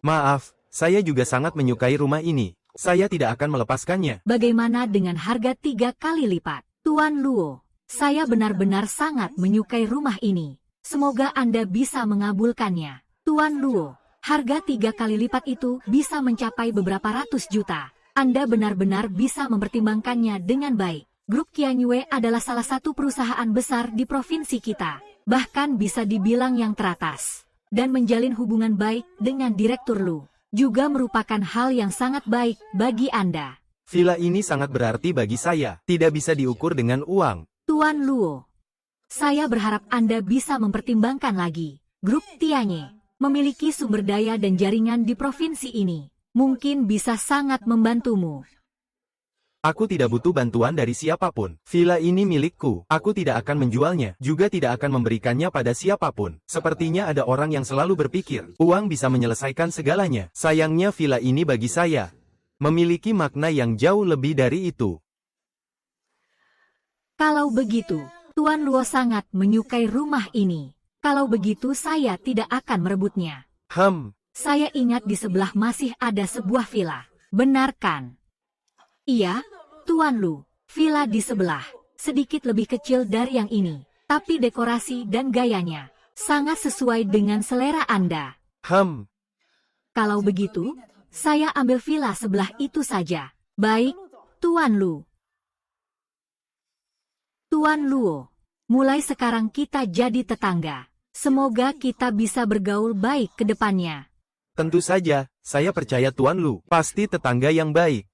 Maaf, saya juga sangat menyukai rumah ini. Saya tidak akan melepaskannya. Bagaimana dengan harga 3 kali lipat? Tuan Luo, saya benar-benar sangat menyukai rumah ini. Semoga Anda bisa mengabulkannya. Tuan Luo, harga 3 kali lipat itu bisa mencapai beberapa ratus juta. Anda benar-benar bisa mempertimbangkannya dengan baik. Grup Tianyue adalah salah satu perusahaan besar di provinsi kita. Bahkan bisa dibilang yang teratas. Dan menjalin hubungan baik dengan Direktur Lu. juga merupakan hal yang sangat baik bagi Anda. Villa ini sangat berarti bagi saya, tidak bisa diukur dengan uang. Tuan Luo, saya berharap Anda bisa mempertimbangkan lagi. Grup Tianye memiliki sumber daya dan jaringan di provinsi ini. Mungkin bisa sangat membantumu. Aku tidak butuh bantuan dari siapapun. Villa ini milikku. Aku tidak akan menjualnya, juga tidak akan memberikannya pada siapapun. Sepertinya ada orang yang selalu berpikir, uang bisa menyelesaikan segalanya. Sayangnya villa ini bagi saya memiliki makna yang jauh lebih dari itu. Kalau begitu, Tuan Luo sangat menyukai rumah ini. Kalau begitu saya tidak akan merebutnya. Saya ingat di sebelah masih ada sebuah villa. Benar kan? Iya, Tuan Lu. Villa di sebelah, sedikit lebih kecil dari yang ini. Tapi dekorasi dan gayanya sangat sesuai dengan selera Anda. Kalau begitu, saya ambil villa sebelah itu saja. Baik, Tuan Lu. Tuan Luo, mulai sekarang kita jadi tetangga. Semoga kita bisa bergaul baik ke depannya. Tentu saja, saya percaya Tuan Lu, pasti tetangga yang baik.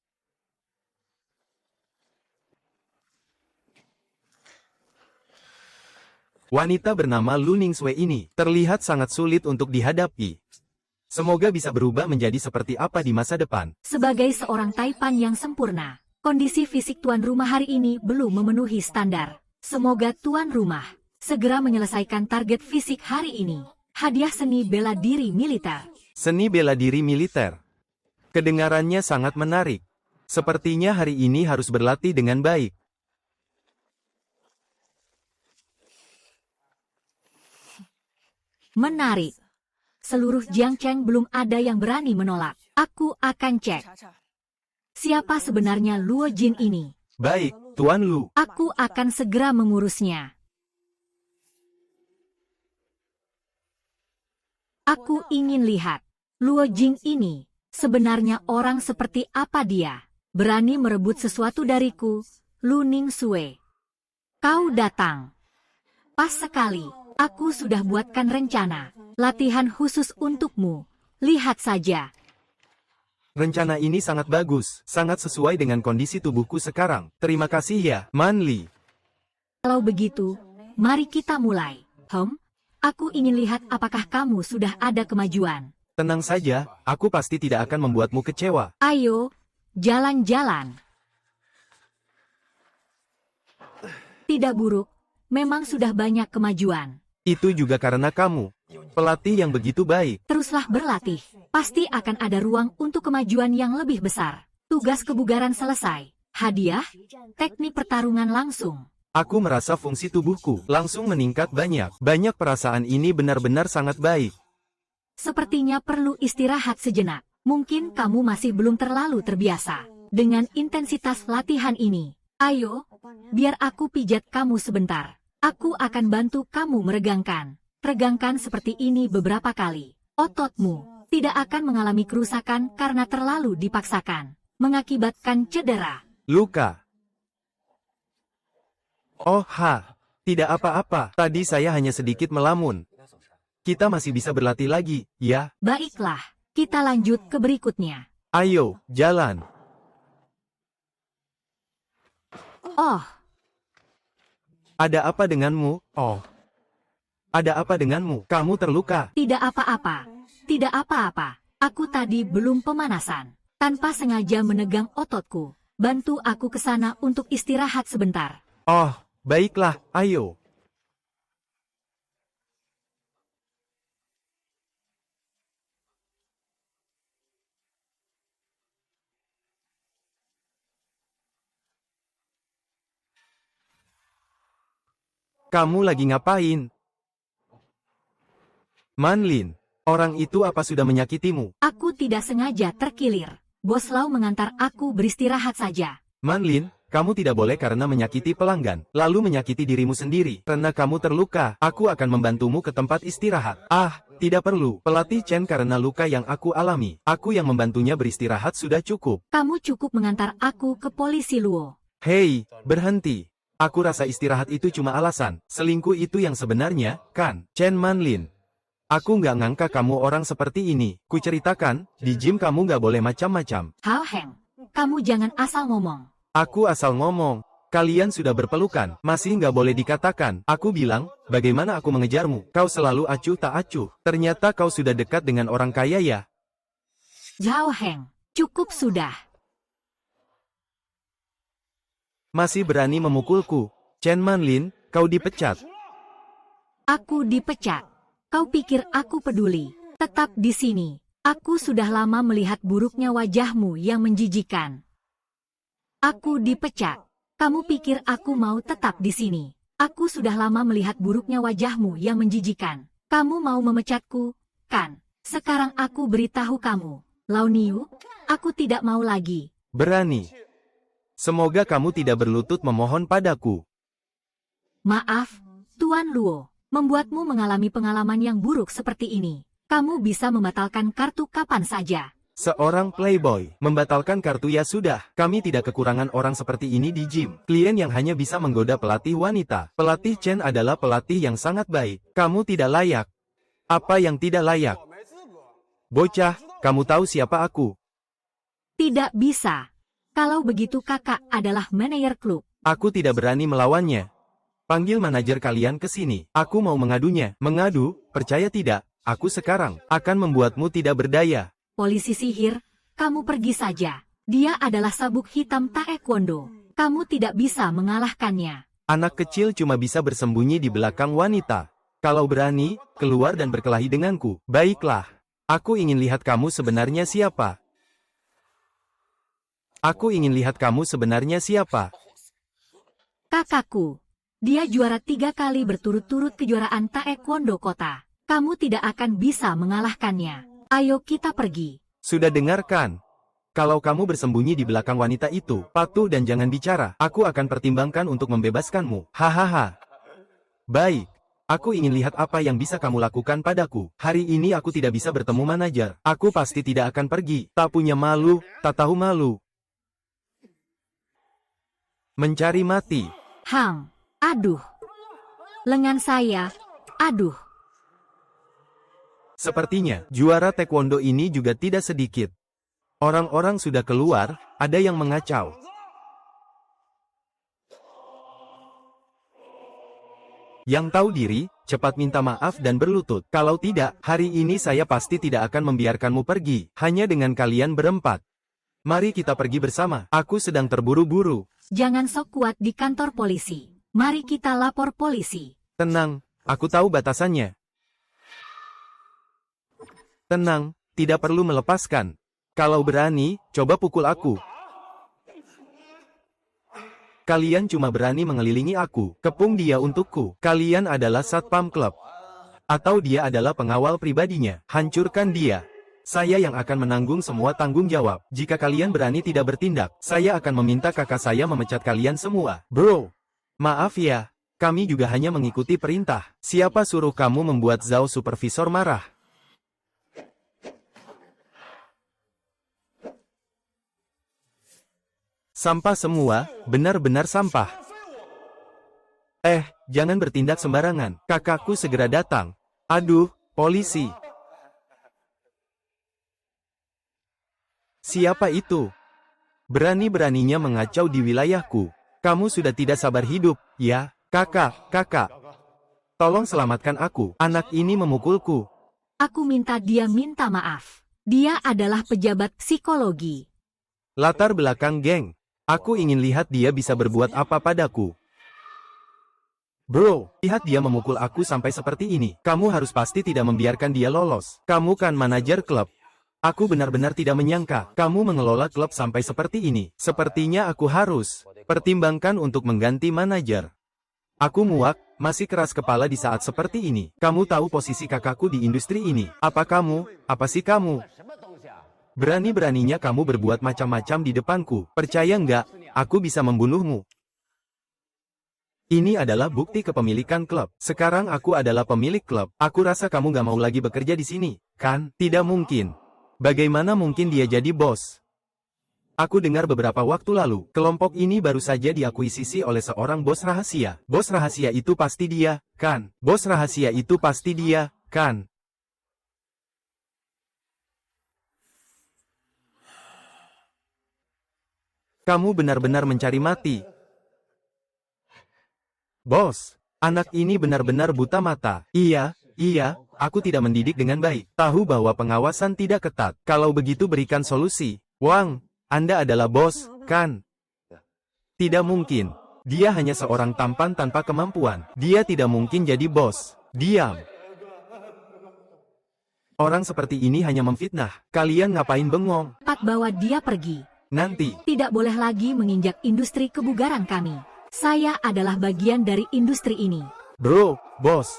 Wanita bernama Lu Ningsue ini terlihat sangat sulit untuk dihadapi. Semoga bisa berubah menjadi seperti apa di masa depan. Sebagai seorang taipan yang sempurna, kondisi fisik tuan rumah hari ini belum memenuhi standar. Semoga tuan rumah segera menyelesaikan target fisik hari ini. Hadiah seni bela diri militer. Seni bela diri militer. Kedengarannya sangat menarik. Sepertinya hari ini harus berlatih dengan baik. Menarik. Seluruh Jiangcheng belum ada yang berani menolak. Aku akan cek. Siapa sebenarnya Luo Jin ini? Baik, Tuan Lu. Aku akan segera mengurusnya. Aku ingin lihat. Luo Jing ini, sebenarnya orang seperti apa dia? Berani merebut sesuatu dariku, Lu Ningsue. Kau datang. Pas sekali. Aku sudah buatkan rencana, latihan khusus untukmu. Lihat saja. Rencana ini sangat bagus, sangat sesuai dengan kondisi tubuhku sekarang. Terima kasih ya, Man Li. Kalau begitu, mari kita mulai. Aku ingin lihat apakah kamu sudah ada kemajuan. Tenang saja, aku pasti tidak akan membuatmu kecewa. Ayo, jalan-jalan. Tidak buruk, memang sudah banyak kemajuan. Itu juga karena kamu, pelatih yang begitu baik. Teruslah berlatih, pasti akan ada ruang untuk kemajuan yang lebih besar. Tugas kebugaran selesai. Hadiah, teknik pertarungan langsung. Aku merasa fungsi tubuhku langsung meningkat banyak. Banyak perasaan ini benar-benar sangat baik. Sepertinya perlu istirahat sejenak. Mungkin kamu masih belum terlalu terbiasa dengan intensitas latihan ini. Ayo, biar aku pijat kamu sebentar. Aku akan bantu kamu meregangkan. Regangkan seperti ini beberapa kali. Ototmu tidak akan mengalami kerusakan karena terlalu dipaksakan, mengakibatkan cedera. Luka. Oh tidak apa-apa. Tadi saya hanya sedikit melamun. Kita masih bisa berlatih lagi, ya? Baiklah, kita lanjut ke berikutnya. Ayo, jalan. Oh. Ada apa denganmu? Oh. Ada apa denganmu? Kamu terluka. Tidak apa-apa. Tidak apa-apa. Aku tadi belum pemanasan. Tanpa sengaja menegang ototku. Bantu aku ke sana untuk istirahat sebentar. Oh, baiklah, ayo. Kamu lagi ngapain? Manlin, orang itu apa sudah menyakitimu? Aku tidak sengaja terkilir. Bos Lau mengantar aku beristirahat saja. Manlin, kamu tidak boleh karena menyakiti pelanggan, lalu menyakiti dirimu sendiri. Karena kamu terluka, aku akan membantumu ke tempat istirahat. Tidak perlu. Pelatih Chen karena luka yang aku alami. Aku yang membantunya beristirahat sudah cukup. Kamu cukup mengantar aku ke polisi Luo. Hei, berhenti. Aku rasa istirahat itu cuma alasan. Selingkuh itu yang sebenarnya, kan? Chen Manlin. Aku nggak ngangka kamu orang seperti ini. Kuceritakan, di gym kamu nggak boleh macam-macam. Hao Heng, kamu jangan asal ngomong. Aku asal ngomong. Kalian sudah berpelukan, masih nggak boleh dikatakan. Aku bilang, bagaimana aku mengejarmu? Kau selalu acuh tak acuh. Ternyata kau sudah dekat dengan orang kaya ya. Zhao Heng, cukup sudah. Masih berani memukulku. Chen Manlin, kau dipecat. Aku dipecat. Kau pikir aku peduli? Tetap di sini. Aku sudah lama melihat buruknya wajahmu yang menjijikan. Aku dipecat. Kamu pikir aku mau tetap di sini? Aku sudah lama melihat buruknya wajahmu yang menjijikan. Kamu mau memecatku, kan? Sekarang aku beritahu kamu, Lao Niu, aku tidak mau lagi. Berani. Semoga kamu tidak berlutut memohon padaku. Maaf, Tuan Luo, membuatmu mengalami pengalaman yang buruk seperti ini. Kamu bisa membatalkan kartu kapan saja. Seorang playboy membatalkan kartu ya sudah. Kami tidak kekurangan orang seperti ini di gym. Klien yang hanya bisa menggoda pelatih wanita. Pelatih Chen adalah pelatih yang sangat baik. Kamu tidak layak. Apa yang tidak layak? Bocah, kamu tahu siapa aku? Tidak bisa. Kalau begitu kakak adalah manajer klub. Aku tidak berani melawannya. Panggil manajer kalian ke sini. Aku mau mengadunya. Mengadu? Percaya tidak? Aku sekarang akan membuatmu tidak berdaya. Polisi sihir, kamu pergi saja. Dia adalah sabuk hitam taekwondo. Kamu tidak bisa mengalahkannya. Anak kecil cuma bisa bersembunyi di belakang wanita. Kalau berani, keluar dan berkelahi denganku. Baiklah. Aku ingin lihat kamu sebenarnya siapa. Aku ingin lihat kamu sebenarnya siapa. Kakakku. Dia juara 3 kali berturut-turut kejuaraan taekwondo kota. Kamu tidak akan bisa mengalahkannya. Ayo kita pergi. Sudah dengarkan. Kalau kamu bersembunyi di belakang wanita itu, patuh dan jangan bicara. Aku akan pertimbangkan untuk membebaskanmu. Hahaha. Baik. Aku ingin lihat apa yang bisa kamu lakukan padaku. Hari ini aku tidak bisa bertemu manajer. Aku pasti tidak akan pergi. Tak punya malu, tak tahu malu. Mencari mati. Hang, aduh. Lengan saya, aduh. Sepertinya, juara taekwondo ini juga tidak sedikit. Orang-orang sudah keluar, ada yang mengacau. Yang tahu diri, cepat minta maaf dan berlutut. Kalau tidak, hari ini saya pasti tidak akan membiarkanmu pergi, hanya dengan kalian berempat. Mari kita pergi bersama, aku sedang terburu-buru. Jangan sok kuat di kantor polisi. Mari kita lapor polisi. Tenang, aku tahu batasannya. Tenang, tidak perlu melepaskan. Kalau berani, coba pukul aku. Kalian cuma berani mengelilingi aku. Kepung dia untukku. Kalian adalah satpam klub. Atau dia adalah pengawal pribadinya. Hancurkan dia. Saya yang akan menanggung semua tanggung jawab. Jika kalian berani tidak bertindak, saya akan meminta kakak saya memecat kalian semua. Bro, maaf ya. Kami juga hanya mengikuti perintah. Siapa suruh kamu membuat Zhao supervisor marah? Sampah semua, benar-benar sampah. Jangan bertindak sembarangan. Kakakku segera datang. Aduh, polisi. Siapa itu? Berani-beraninya mengacau di wilayahku. Kamu sudah tidak sabar hidup, ya? Kakak. Tolong selamatkan aku. Anak ini memukulku. Aku minta dia minta maaf. Dia adalah pejabat psikologi. Latar belakang geng. Aku ingin lihat dia bisa berbuat apa padaku. Bro, lihat dia memukul aku sampai seperti ini. Kamu harus pasti tidak membiarkan dia lolos. Kamu kan manajer klub. Aku benar-benar tidak menyangka kamu mengelola klub sampai seperti ini. Sepertinya aku harus pertimbangkan untuk mengganti manajer. Aku muak, masih keras kepala di saat seperti ini. Kamu tahu posisi kakakku di industri ini. Apa sih kamu? Berani-beraninya kamu berbuat macam-macam di depanku. Percaya nggak, aku bisa membunuhmu. Ini adalah bukti kepemilikan klub. Sekarang aku adalah pemilik klub. Aku rasa kamu nggak mau lagi bekerja di sini, kan? Tidak mungkin. Bagaimana mungkin dia jadi bos? Aku dengar beberapa waktu lalu, kelompok ini baru saja diakuisisi oleh seorang bos rahasia. Bos rahasia itu pasti dia, kan? Bos rahasia itu pasti dia, kan? Kamu benar-benar mencari mati. Bos, anak ini benar-benar buta mata. Iya, aku tidak mendidik dengan baik. Tahu bahwa pengawasan tidak ketat. Kalau begitu berikan solusi. Wang, Anda adalah bos, kan? Tidak mungkin. Dia hanya seorang tampan tanpa kemampuan. Dia tidak mungkin jadi bos. Diam. Orang seperti ini hanya memfitnah. Kalian ngapain bengong? Cepat bawa dia pergi. Nanti. Tidak boleh lagi menginjak industri kebugaran kami. Saya adalah bagian dari industri ini. Bro, bos.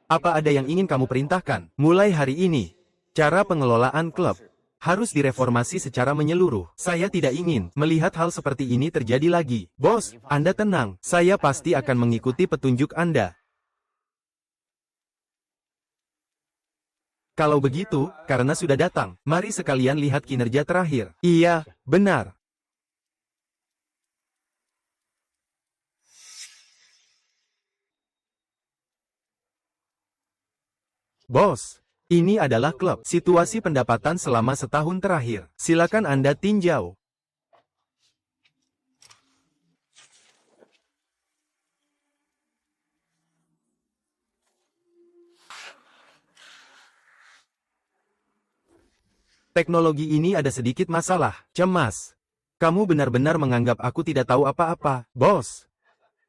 Apa ada yang ingin kamu perintahkan? Mulai hari ini, cara pengelolaan klub harus direformasi secara menyeluruh. Saya tidak ingin melihat hal seperti ini terjadi lagi. Bos, Anda tenang. Saya pasti akan mengikuti petunjuk Anda. Kalau begitu, karena sudah datang, mari sekalian lihat kinerja terakhir. Iya, benar. Bos, ini adalah klub. Situasi pendapatan selama setahun terakhir. Silakan Anda tinjau. Teknologi ini ada sedikit masalah. Cemas. Kamu benar-benar menganggap aku tidak tahu apa-apa, bos.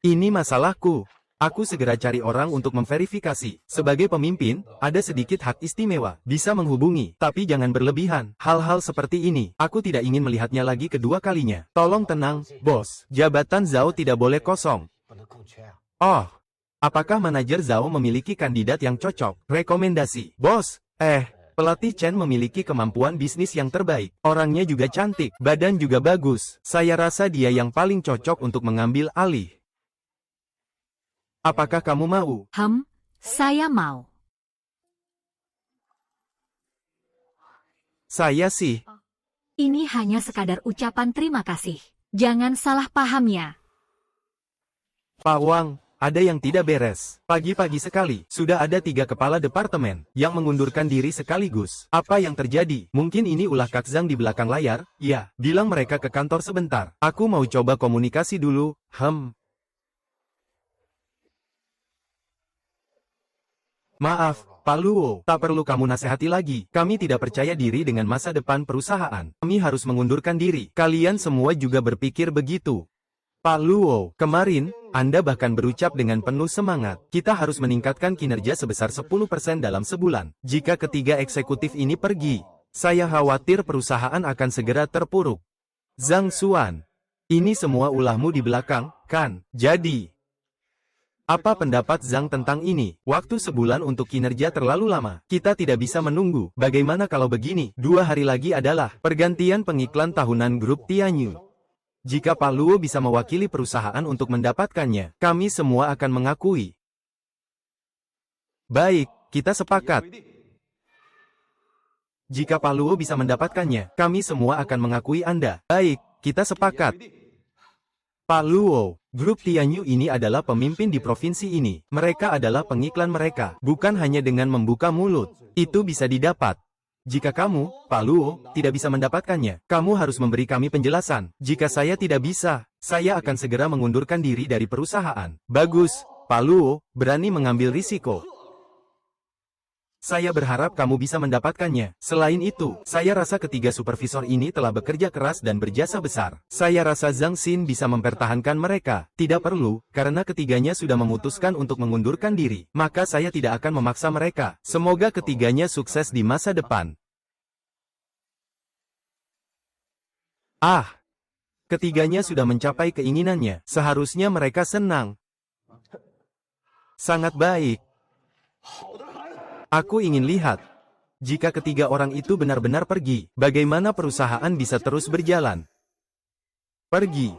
Ini masalahku. Aku segera cari orang untuk memverifikasi. Sebagai pemimpin, ada sedikit hak istimewa. Bisa menghubungi, tapi jangan berlebihan. Hal-hal seperti ini, aku tidak ingin melihatnya lagi kedua kalinya. Tolong tenang, bos. Jabatan Zhao tidak boleh kosong. Oh, apakah manajer Zhao memiliki kandidat yang cocok? Rekomendasi. Bos, pelatih Chen memiliki kemampuan bisnis yang terbaik. Orangnya juga cantik, badan juga bagus. Saya rasa dia yang paling cocok untuk mengambil alih. Apakah kamu mau? Saya mau. Saya sih. Ini hanya sekadar ucapan terima kasih. Jangan salah paham ya. Pak Wang, ada yang tidak beres. Pagi-pagi sekali, sudah ada 3 kepala departemen yang mengundurkan diri sekaligus. Apa yang terjadi? Mungkin ini ulah Kak Zhang di belakang layar? Ya, bilang mereka ke kantor sebentar. Aku mau coba komunikasi dulu. Maaf, Pak Luo, tak perlu kamu nasihati lagi. Kami tidak percaya diri dengan masa depan perusahaan. Kami harus mengundurkan diri. Kalian semua juga berpikir begitu. Pak Luo, kemarin, Anda bahkan berucap dengan penuh semangat. Kita harus meningkatkan kinerja sebesar 10% dalam sebulan. Jika ketiga eksekutif ini pergi, saya khawatir perusahaan akan segera terpuruk. Zhang Xuan, ini semua ulahmu di belakang, kan? Jadi, apa pendapat Zhang tentang ini? Waktu sebulan untuk kinerja terlalu lama. Kita tidak bisa menunggu. Bagaimana kalau begini? 2 hari lagi adalah pergantian pengiklan tahunan grup Tianyu. Jika Pak Luo bisa mewakili perusahaan untuk mendapatkannya, kami semua akan mengakui. Baik, kita sepakat. Jika Pak Luo bisa mendapatkannya, kami semua akan mengakui Anda. Baik, kita sepakat. Pak Luo, grup Tianyu ini adalah pemimpin di provinsi ini. Mereka adalah pengiklan mereka, bukan hanya dengan membuka mulut. Itu bisa didapat. Jika kamu, Pak Luo, tidak bisa mendapatkannya, kamu harus memberi kami penjelasan. Jika saya tidak bisa, saya akan segera mengundurkan diri dari perusahaan. Bagus, Pak Luo, berani mengambil risiko. Saya berharap kamu bisa mendapatkannya. Selain itu, saya rasa ketiga supervisor ini telah bekerja keras dan berjasa besar. Saya rasa Zhang Xin bisa mempertahankan mereka. Tidak perlu, karena ketiganya sudah memutuskan untuk mengundurkan diri. Maka saya tidak akan memaksa mereka. Semoga ketiganya sukses di masa depan. Ketiganya sudah mencapai keinginannya. Seharusnya mereka senang. Sangat baik. Aku ingin lihat. Jika ketiga orang itu benar-benar pergi, bagaimana perusahaan bisa terus berjalan? Pergi.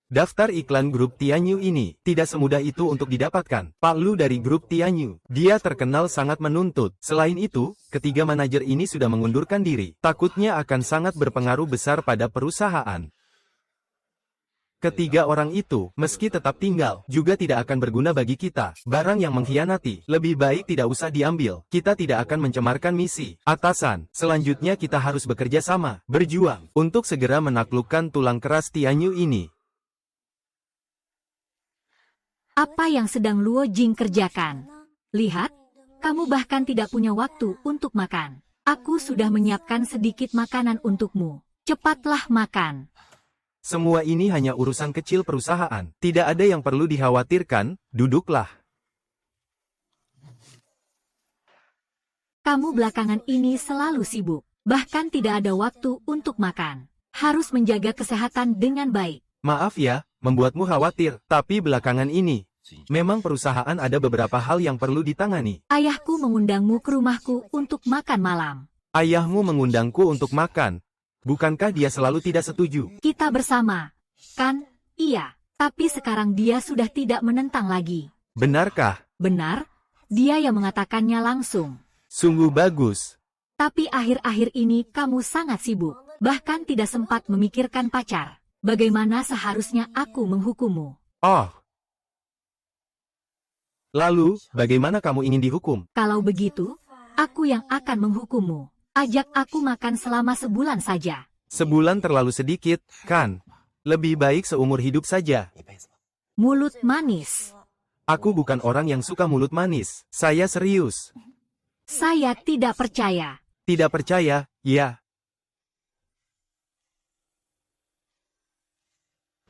Daftar iklan grup Tianyu ini tidak semudah itu untuk didapatkan. Pak Lu dari grup Tianyu, dia terkenal sangat menuntut. Selain itu, ketiga manajer ini sudah mengundurkan diri. Takutnya akan sangat berpengaruh besar pada perusahaan. Ketiga orang itu, meski tetap tinggal, juga tidak akan berguna bagi kita. Barang yang mengkhianati, lebih baik tidak usah diambil. Kita tidak akan mencemarkan misi. Atasan, selanjutnya kita harus bekerja sama, berjuang, untuk segera menaklukkan tulang keras Tianyu ini. Apa yang sedang Luo Jing kerjakan? Lihat, kamu bahkan tidak punya waktu untuk makan. Aku sudah menyiapkan sedikit makanan untukmu. Cepatlah makan. Semua ini hanya urusan kecil perusahaan. Tidak ada yang perlu dikhawatirkan, duduklah. Kamu belakangan ini selalu sibuk. Bahkan tidak ada waktu untuk makan. Harus menjaga kesehatan dengan baik. Maaf ya, membuatmu khawatir, tapi belakangan ini, memang perusahaan ada beberapa hal yang perlu ditangani. Ayahku mengundangmu ke rumahku untuk makan malam. Ayahmu mengundangku untuk makan. Bukankah dia selalu tidak setuju? Kita bersama. Kan? Iya. Tapi sekarang dia sudah tidak menentang lagi. Benarkah? Benar? Dia yang mengatakannya langsung. Sungguh bagus. Tapi akhir-akhir ini kamu sangat sibuk. Bahkan tidak sempat memikirkan pacar. Bagaimana seharusnya aku menghukummu? Oh. Lalu, bagaimana kamu ingin dihukum? Kalau begitu, aku yang akan menghukummu. Ajak aku makan selama sebulan saja. Sebulan terlalu sedikit, kan? Lebih baik seumur hidup saja. Mulut manis. Aku bukan orang yang suka mulut manis. Saya serius. Saya tidak percaya. Tidak percaya, ya.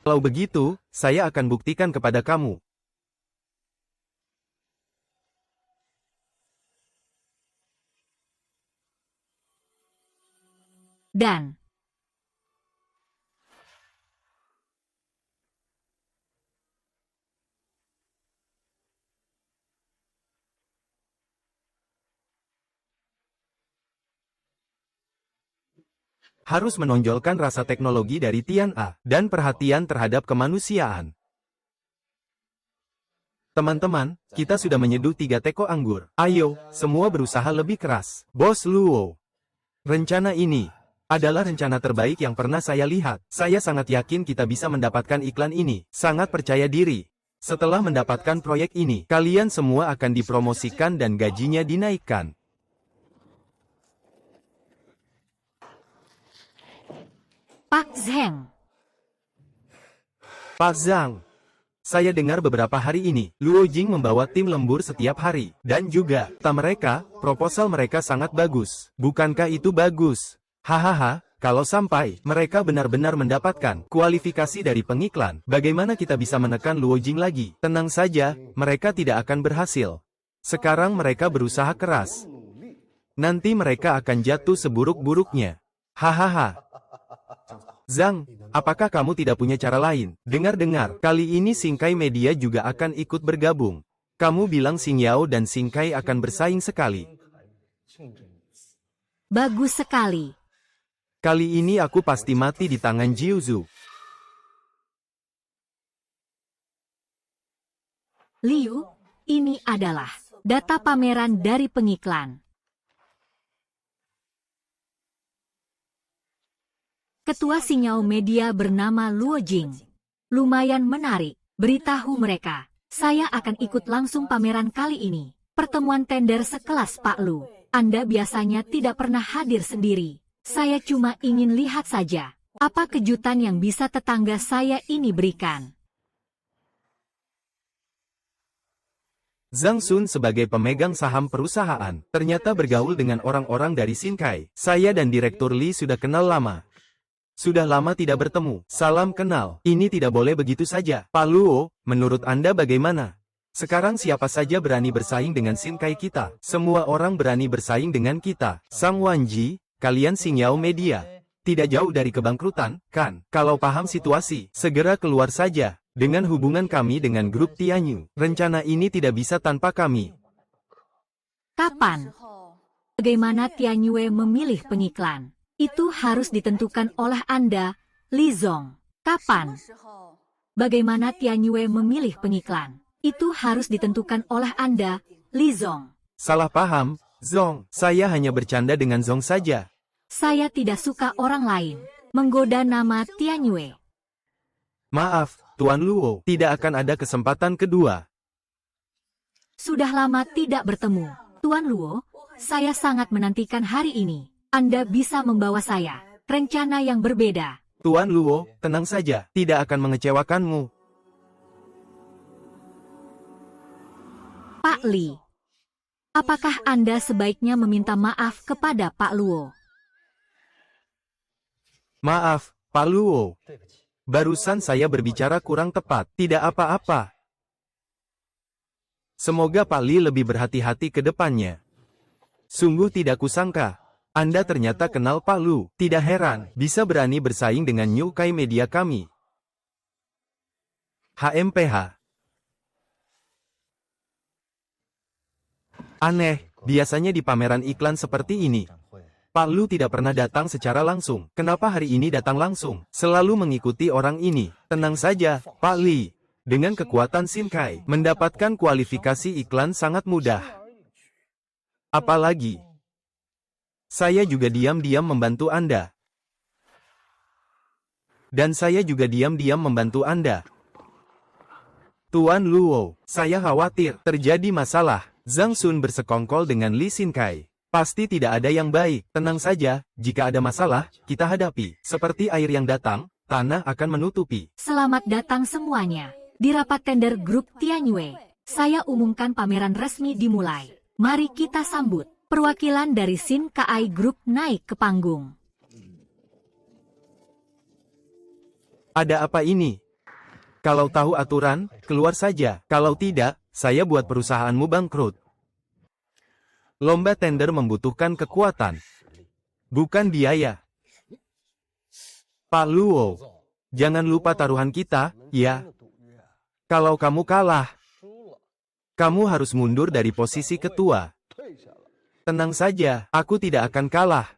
Kalau begitu, saya akan buktikan kepada kamu. Dan harus menonjolkan rasa teknologi dari Tian A dan perhatian terhadap kemanusiaan. Teman-teman, kita sudah menyeduh 3 teko anggur. Ayo, semua berusaha lebih keras. Bos Luo. Rencana ini adalah rencana terbaik yang pernah saya lihat. Saya sangat yakin kita bisa mendapatkan iklan ini. Sangat percaya diri. Setelah mendapatkan proyek ini, kalian semua akan dipromosikan dan gajinya dinaikkan. Pak Zheng. Pak Zhang. Saya dengar beberapa hari ini, Luo Jing membawa tim lembur setiap hari. Dan juga, mereka, proposal mereka sangat bagus. Bukankah itu bagus? Hahaha, kalau sampai mereka benar-benar mendapatkan kualifikasi dari pengiklan, bagaimana kita bisa menekan Luo Jing lagi? Tenang saja, mereka tidak akan berhasil. Sekarang mereka berusaha keras. Nanti mereka akan jatuh seburuk-buruknya. Hahaha. Zhang, apakah kamu tidak punya cara lain? Dengar-dengar, kali ini Xingkai Media juga akan ikut bergabung. Kamu bilang Xing Yao dan Xingkai akan bersaing sekali. Bagus sekali. Kali ini aku pasti mati di tangan Jiuzu. Liu, ini adalah data pameran dari pengiklan. Ketua Xingyao Media bernama Luo Jing. Lumayan menarik. Beritahu mereka, saya akan ikut langsung pameran kali ini. Pertemuan tender sekelas Pak Lu. Anda biasanya tidak pernah hadir sendiri. Saya cuma ingin lihat saja, apa kejutan yang bisa tetangga saya ini berikan. Zhang Sun sebagai pemegang saham perusahaan, ternyata bergaul dengan orang-orang dari Xingkai. Saya dan Direktur Li sudah kenal lama. Sudah lama tidak bertemu. Salam kenal. Ini tidak boleh begitu saja. Pak Luo, menurut Anda bagaimana? Sekarang siapa saja berani bersaing dengan Xingkai kita? Semua orang berani bersaing dengan kita. Sang Wanji, kalian Xingyao Media. Tidak jauh dari kebangkrutan, kan? Kalau paham situasi, segera keluar saja. Dengan hubungan kami dengan grup Tianyu, rencana ini tidak bisa tanpa kami. Kapan? Bagaimana Tianyue memilih pengiklan? Itu harus ditentukan oleh Anda, Li Zong. Kapan? Bagaimana Tianyue memilih pengiklan? Itu harus ditentukan oleh Anda, Li Zong. Salah paham, Zong. Saya hanya bercanda dengan Zong saja. Saya tidak suka orang lain menggoda nama Tianyue. Maaf, Tuan Luo, tidak akan ada kesempatan kedua. Sudah lama tidak bertemu. Tuan Luo, saya sangat menantikan hari ini. Anda bisa membawa saya rencana yang berbeda. Tuan Luo, tenang saja, tidak akan mengecewakanmu. Pak Li, apakah Anda sebaiknya meminta maaf kepada Pak Luo? Maaf, Pak Luo. Barusan saya berbicara kurang tepat, tidak apa-apa. Semoga Pak Li lebih berhati-hati ke depannya. Sungguh tidak kusangka, Anda ternyata kenal Pak Lu. Tidak heran, bisa berani bersaing dengan New Kai Media kami. HMPH. Aneh, biasanya di pameran iklan seperti ini, Pak Lu tidak pernah datang secara langsung. Kenapa hari ini datang langsung? Selalu mengikuti orang ini. Tenang saja, Pak Li. Dengan kekuatan Shinkai, mendapatkan kualifikasi iklan sangat mudah. Apalagi, saya juga diam-diam membantu Anda. Dan saya juga diam-diam membantu Anda. Tuan Luo, saya khawatir terjadi masalah. Zhang Sun bersekongkol dengan Li Shinkai. Pasti tidak ada yang baik. Tenang saja, jika ada masalah, kita hadapi. Seperti air yang datang, tanah akan menutupi. Selamat datang semuanya. Di rapat tender grup Tianyue, saya umumkan pameran resmi dimulai. Mari kita sambut. Perwakilan dari Shinkai Group naik ke panggung. Ada apa ini? Kalau tahu aturan, keluar saja. Kalau tidak, saya buat perusahaanmu bangkrut. Lomba tender membutuhkan kekuatan, bukan biaya. Pak Luo, jangan lupa taruhan kita, ya. Kalau kamu kalah, kamu harus mundur dari posisi ketua. Tenang saja, aku tidak akan kalah.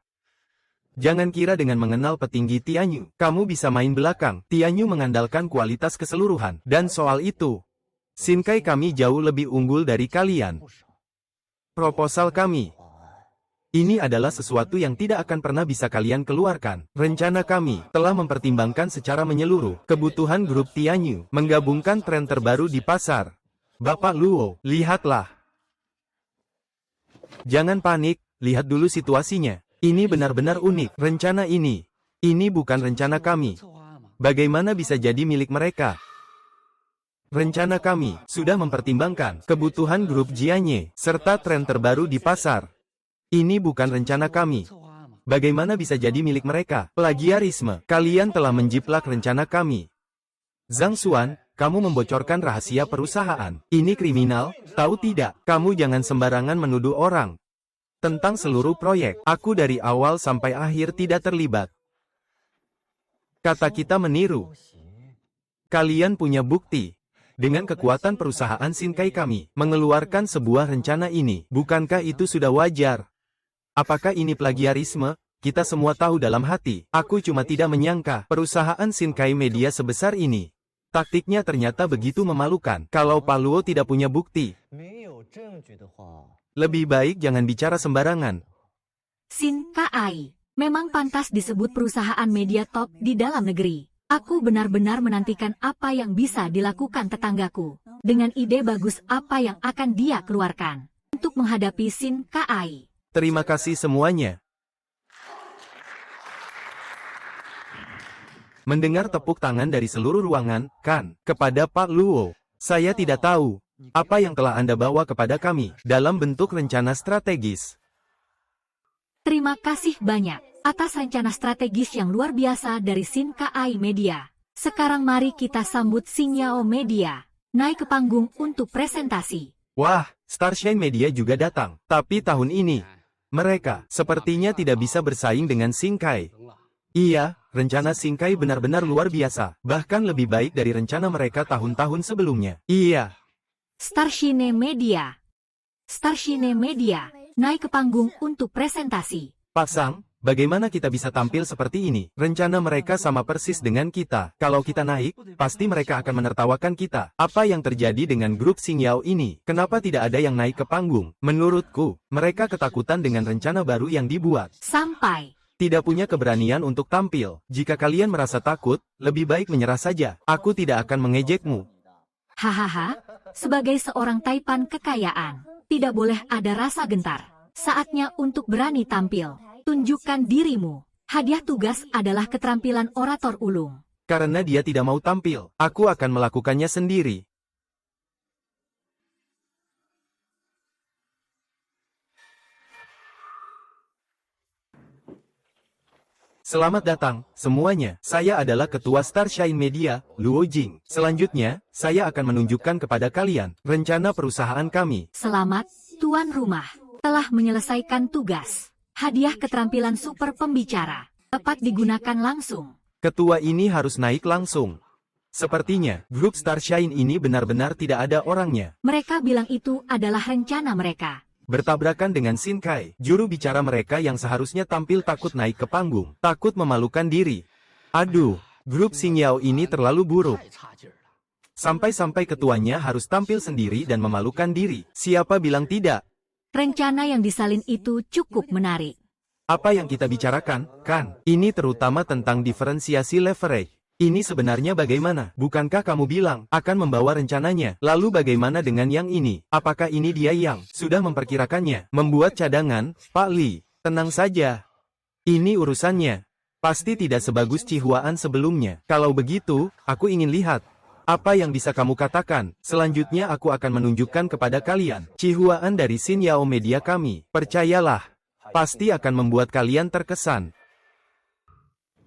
Jangan kira dengan mengenal petinggi Tianyu, kamu bisa main belakang. Tianyu mengandalkan kualitas keseluruhan. Dan soal itu, Shinkai kami jauh lebih unggul dari kalian. Proposal kami. Ini adalah sesuatu yang tidak akan pernah bisa kalian keluarkan. Rencana kami telah mempertimbangkan secara menyeluruh kebutuhan grup Tianyu, menggabungkan tren terbaru di pasar. Bapak Luo, lihatlah. Jangan panik, lihat dulu situasinya. Ini benar-benar unik. Rencana ini bukan rencana kami. Bagaimana bisa jadi milik mereka? Rencana kami sudah mempertimbangkan kebutuhan grup Jianye, serta tren terbaru di pasar. Ini bukan rencana kami. Bagaimana bisa jadi milik mereka? Plagiarisme. Kalian telah menjiplak rencana kami. Zhang Xuan, kamu membocorkan rahasia perusahaan. Ini kriminal, tahu tidak? Kamu jangan sembarangan menuduh orang. Tentang seluruh proyek, aku dari awal sampai akhir tidak terlibat. Kata kita meniru. Kalian punya bukti. Dengan kekuatan perusahaan Shinkai kami, mengeluarkan sebuah rencana ini. Bukankah itu sudah wajar? Apakah ini plagiarisme? Kita semua tahu dalam hati. Aku cuma tidak menyangka perusahaan Shinkai Media sebesar ini. Taktiknya ternyata begitu memalukan. Kalau Pak Luo tidak punya bukti, lebih baik jangan bicara sembarangan. Shinkai memang pantas disebut perusahaan media top di dalam negeri. Aku benar-benar menantikan apa yang bisa dilakukan tetanggaku. Dengan ide bagus apa yang akan dia keluarkan untuk menghadapi Shinkai. Terima kasih semuanya. Mendengar tepuk tangan dari seluruh ruangan, kan, kepada Pak Luo. Saya tidak tahu apa yang telah Anda bawa kepada kami dalam bentuk rencana strategis. Terima kasih banyak atas rencana strategis yang luar biasa dari Shinkai Media. Sekarang mari kita sambut Xinyao Media naik ke panggung untuk presentasi. Wah, Starshine Media juga datang. Tapi tahun ini, mereka sepertinya tidak bisa bersaing dengan Shinkai. Iya, rencana Shinkai benar-benar luar biasa. Bahkan lebih baik dari rencana mereka tahun-tahun sebelumnya. Iya. Starshine Media naik ke panggung untuk presentasi. Pak Sang, bagaimana kita bisa tampil seperti ini? Rencana mereka sama persis dengan kita. Kalau kita naik, pasti mereka akan menertawakan kita. Apa yang terjadi dengan grup Xinyao ini? Kenapa tidak ada yang naik ke panggung? Menurutku, mereka ketakutan dengan rencana baru yang dibuat. Sampai Tidak punya keberanian untuk tampil. Jika kalian merasa takut, lebih baik menyerah saja. Aku tidak akan mengejekmu. Hahaha, sebagai seorang taipan kekayaan, tidak boleh ada rasa gentar. Saatnya untuk berani tampil. Tunjukkan dirimu. Hadiah tugas adalah keterampilan orator ulung. Karena dia tidak mau tampil, aku akan melakukannya sendiri. Selamat datang, semuanya. Saya adalah Ketua Starshine Media, Luo Jing. Selanjutnya, saya akan menunjukkan kepada kalian rencana perusahaan kami. Selamat, tuan rumah. Telah menyelesaikan tugas. Hadiah keterampilan super pembicara. Dapat digunakan langsung. Ketua ini harus naik langsung. Sepertinya, grup Starshine ini benar-benar tidak ada orangnya. Mereka bilang itu adalah rencana mereka. Bertabrakan dengan Shin Kai, juru bicara mereka yang seharusnya tampil takut naik ke panggung, takut memalukan diri. Aduh, grup Xing Yao ini terlalu buruk. Sampai-sampai ketuanya harus tampil sendiri dan memalukan diri. Siapa bilang tidak? Rencana yang disalin itu cukup menarik. Apa yang kita bicarakan, kan? Ini terutama tentang diferensiasi leverage. Ini sebenarnya bagaimana? Bukankah kamu bilang akan membawa rencananya? Lalu bagaimana dengan yang ini? Apakah ini dia yang sudah memperkirakannya? Membuat cadangan, Pak Li. Tenang saja. Ini urusannya. Pasti tidak sebagus Cihuaan sebelumnya. Kalau begitu, aku ingin lihat. Apa yang bisa kamu katakan? Selanjutnya aku akan menunjukkan kepada kalian Cihuaan dari Shin Yao Media kami. Percayalah. Pasti akan membuat kalian terkesan.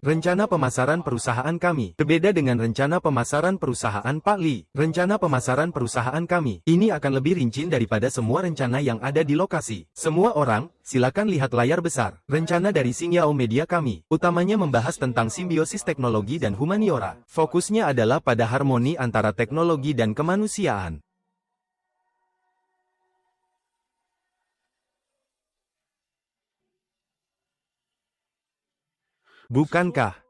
Rencana pemasaran perusahaan kami berbeda dengan rencana pemasaran perusahaan Pak Li. Rencana pemasaran perusahaan kami ini akan lebih rinci daripada semua rencana yang ada di lokasi. Semua orang, silakan lihat layar besar. Rencana dari Shin Yao Media kami, utamanya membahas tentang simbiosis teknologi dan humaniora. Fokusnya adalah pada harmoni antara teknologi dan kemanusiaan. Bukankah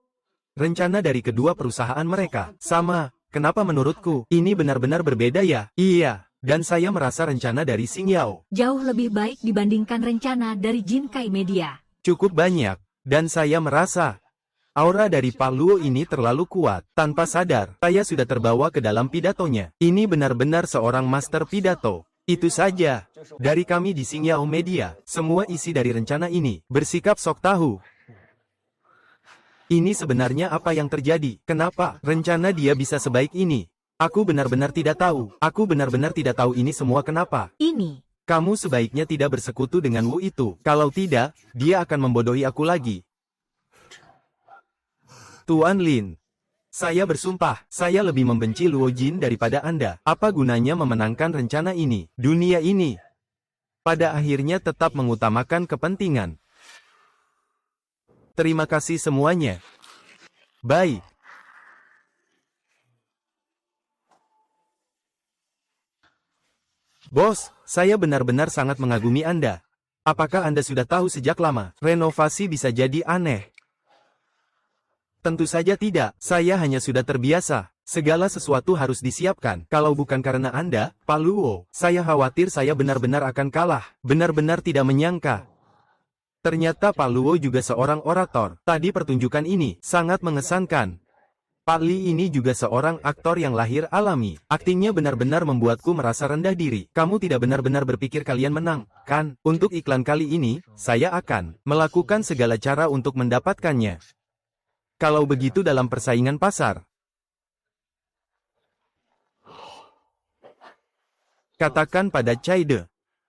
rencana dari kedua perusahaan mereka sama? Kenapa menurutku ini benar-benar berbeda ya? Iya, dan saya merasa rencana dari Shin Yao Jauh lebih baik dibandingkan rencana dari Jin Kai Media. cukup banyak, dan saya merasa aura dari Pak Luo ini terlalu kuat. Tanpa sadar, saya sudah terbawa ke dalam pidatonya. Ini benar-benar seorang master pidato. Itu saja. Dari kami di Shin Yao Media, semua isi dari rencana ini bersikap sok tahu. Ini sebenarnya apa yang terjadi? Kenapa rencana dia bisa sebaik ini? Aku benar-benar tidak tahu. Aku benar-benar tidak tahu ini semua kenapa. Ini. Kamu sebaiknya tidak bersekutu dengan Wu itu. Kalau tidak, dia akan membodohi aku lagi. Tuan Lin. Saya bersumpah, saya lebih membenci Luo Jin daripada Anda. Apa gunanya memenangkan rencana ini? Dunia ini pada akhirnya tetap mengutamakan kepentingan. Terima kasih semuanya. Baik. Bos, saya benar-benar sangat mengagumi Anda. Apakah Anda sudah tahu sejak lama, renovasi bisa jadi aneh? Tentu saja tidak, saya hanya sudah terbiasa. Segala sesuatu harus disiapkan. Kalau bukan karena Anda, Pak Luo, saya khawatir saya benar-benar akan kalah. Benar-benar tidak menyangka. Ternyata Pak Luo juga seorang orator. Tadi pertunjukan ini sangat mengesankan. Pak Li ini juga seorang aktor yang lahir alami. Aktingnya benar-benar membuatku merasa rendah diri. Kamu tidak benar-benar berpikir kalian menang, kan? Untuk iklan kali ini, saya akan melakukan segala cara untuk mendapatkannya. Kalau begitu dalam persaingan pasar, katakan pada Chaide.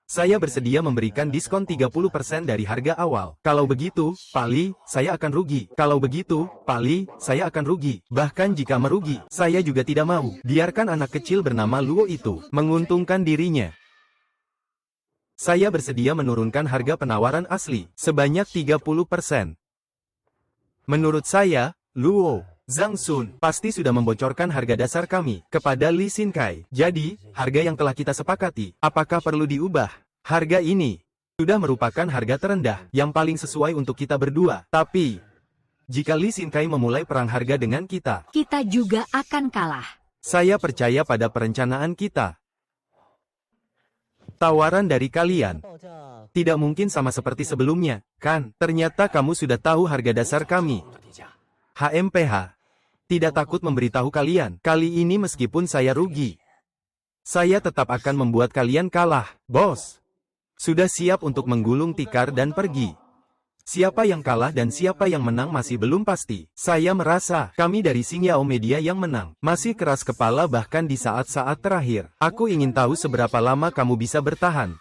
Saya bersedia memberikan diskon 30% dari harga awal. Kalau begitu, Pak Li, saya akan rugi. Kalau begitu, Pak Li, saya akan rugi. Bahkan jika merugi, saya juga tidak mau. Biarkan anak kecil bernama Luo itu menguntungkan dirinya. Saya bersedia menurunkan harga penawaran asli sebanyak 30%. Menurut saya, Luo Zhang Sun pasti sudah membocorkan harga dasar kami kepada Li Xin Kai. Jadi, harga yang telah kita sepakati, apakah perlu diubah? Harga ini sudah merupakan harga terendah yang paling sesuai untuk kita berdua. Tapi, jika Li Xin Kai memulai perang harga dengan kita, Kita juga akan kalah. saya percaya pada perencanaan kita. Tawaran dari kalian Tidak mungkin sama seperti sebelumnya, kan? Ternyata kamu sudah tahu harga dasar kami. HMPH. Tidak takut memberitahu kalian. Kali ini meskipun saya rugi, saya tetap akan membuat kalian kalah, bos. Sudah siap untuk menggulung tikar dan pergi. Siapa yang kalah dan siapa yang menang masih belum pasti. Saya merasa, kami dari Xingyao Media yang menang. Masih keras kepala bahkan di saat-saat terakhir. Aku ingin tahu seberapa lama kamu bisa bertahan.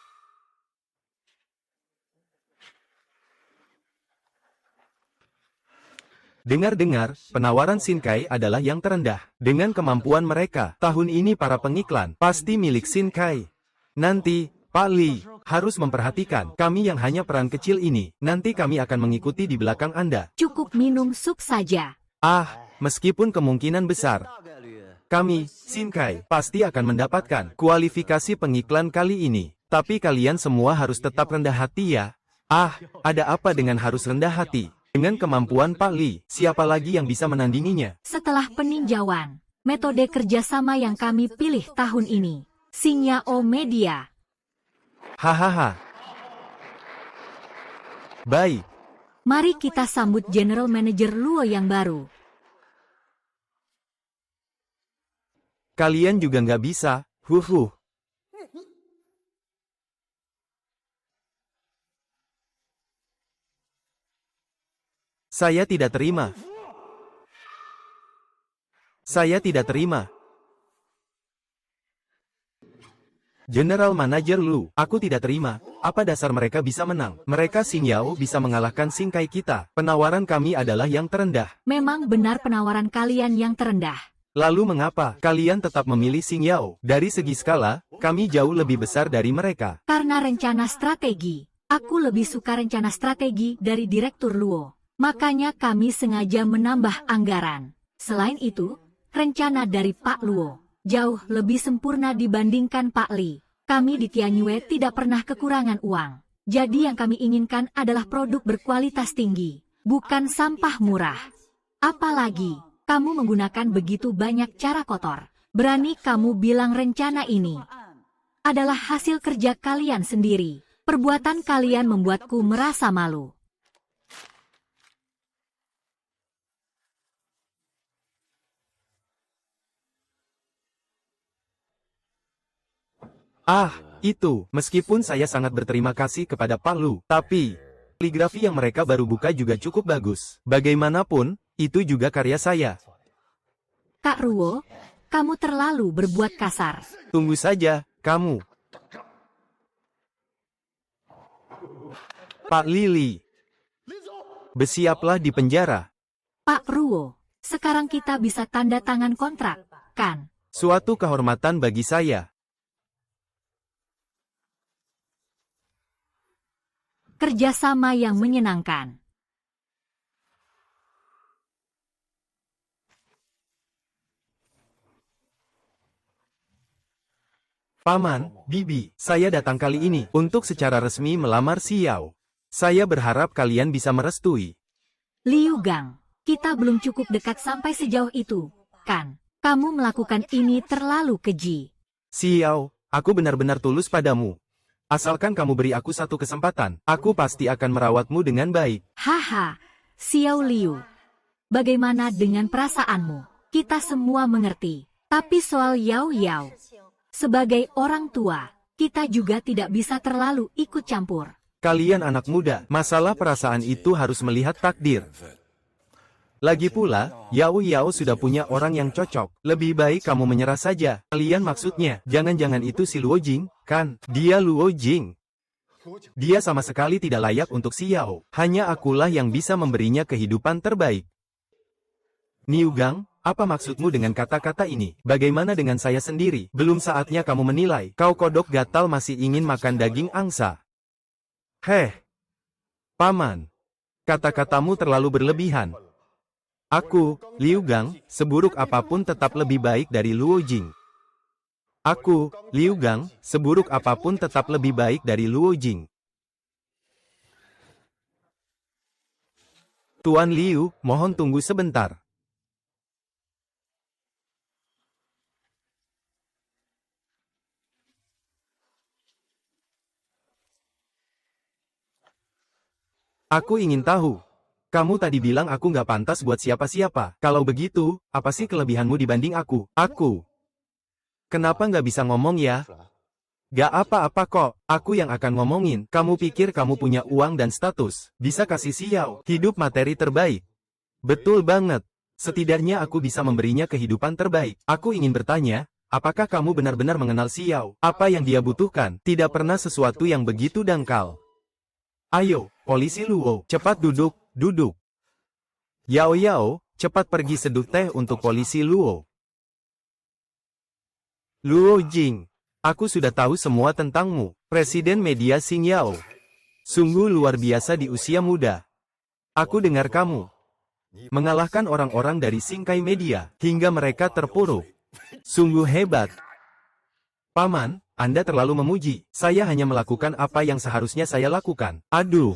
Dengar-dengar, penawaran Shinkai adalah yang terendah. Dengan kemampuan mereka, tahun ini para pengiklan pasti milik Shinkai. Nanti, Pak Li, harus memperhatikan, kami yang hanya peran kecil ini, nanti kami akan mengikuti di belakang Anda. Cukup minum sup saja. Meskipun kemungkinan besar, kami, Shinkai, pasti akan mendapatkan kualifikasi pengiklan kali ini. Tapi kalian semua harus tetap rendah hati ya. Ada apa dengan harus rendah hati? Dengan kemampuan Pak Li, siapa lagi yang bisa menandinginya? Setelah peninjauan, metode kerjasama yang kami pilih tahun ini, Xingyao Media. Hahaha. Baik. Mari kita sambut General Manager Luo yang baru. Kalian juga nggak bisa, huhuh. Saya tidak terima. Saya tidak terima. General Manager Lu, aku tidak terima. Apa dasar mereka bisa menang? Mereka Xingyao bisa mengalahkan Shinkai kita. Penawaran kami adalah yang terendah. Memang benar penawaran kalian yang terendah. Lalu mengapa kalian tetap memilih Xingyao? Dari segi skala, kami jauh lebih besar dari mereka. Karena rencana strategi. Aku lebih suka rencana strategi dari Direktur Luo. Makanya kami sengaja menambah anggaran. Selain itu, rencana dari Pak Luo jauh lebih sempurna dibandingkan Pak Li. Kami di Tianyue tidak pernah kekurangan uang. Jadi yang kami inginkan adalah produk berkualitas tinggi, bukan sampah murah. Apalagi, kamu menggunakan begitu banyak cara kotor. Berani kamu bilang rencana ini adalah hasil kerja kalian sendiri. Perbuatan kalian membuatku merasa malu. Itu, meskipun saya sangat berterima kasih kepada Pak Lu, tapi kaligrafi yang mereka baru buka juga cukup bagus. Bagaimanapun, itu juga karya saya. Kak Ruo, kamu terlalu berbuat kasar. Tunggu saja, kamu. Pak Lili. Bersiaplah di penjara. Pak Ruo, sekarang kita bisa tanda tangan kontrak, kan? Suatu kehormatan bagi saya. Kerjasama yang menyenangkan. Paman, Bibi, saya datang kali ini untuk secara resmi melamar Xiao. Saya berharap kalian bisa merestui. Liu Gang, kita belum cukup dekat sampai sejauh itu, kan? Kamu melakukan ini terlalu keji. Xiao, aku benar-benar tulus padamu. Asalkan kamu beri aku satu kesempatan, aku pasti akan merawatmu dengan baik. Haha, Xiao Liu. Bagaimana dengan perasaanmu? Kita semua mengerti. Tapi soal Yao Yao, sebagai orang tua, kita juga tidak bisa terlalu ikut campur. Kalian anak muda, masalah perasaan itu harus melihat takdir. Lagi pula, Yao Yao sudah punya orang yang cocok. Lebih baik kamu menyerah saja. Kalian maksudnya, jangan-jangan itu si Luo Jing, kan? Dia Luo Jing. Dia sama sekali tidak layak untuk Xiao. Hanya akulah yang bisa memberinya kehidupan terbaik. Niu Gang, apa maksudmu dengan kata-kata ini? Bagaimana dengan saya sendiri? Belum saatnya kamu menilai. Kau kodok gatal masih ingin makan daging angsa. Paman. Kata-katamu terlalu berlebihan. Aku, Liu Gang, seburuk apapun tetap lebih baik dari Luo Jing. Aku, Liu Gang, seburuk apapun tetap lebih baik dari Luo Jing. Tuan Liu, mohon tunggu sebentar. Aku ingin tahu. Kamu tadi bilang aku nggak pantas buat siapa-siapa. Kalau begitu, apa sih kelebihanmu dibanding aku? Aku. Kenapa nggak bisa ngomong ya? Gak apa-apa kok, aku yang akan ngomongin. Kamu pikir kamu punya uang dan status, bisa kasih Xiao hidup materi terbaik. Betul banget. Setidaknya aku bisa memberinya kehidupan terbaik. Aku ingin bertanya, apakah kamu benar-benar mengenal Xiao? Apa yang dia butuhkan? Tidak pernah sesuatu yang begitu dangkal. Ayo, polisi Luo, cepat duduk, duduk. Yao Yao, cepat pergi seduh teh untuk polisi Luo. Luo Jing. Aku sudah tahu semua tentangmu, Presiden Media Xing Yao. Sungguh luar biasa di usia muda. Aku dengar kamu mengalahkan orang-orang dari Xingkai Media, hingga mereka terpuruk. Sungguh hebat. Paman, Anda terlalu memuji. Saya hanya melakukan apa yang seharusnya saya lakukan. Aduh.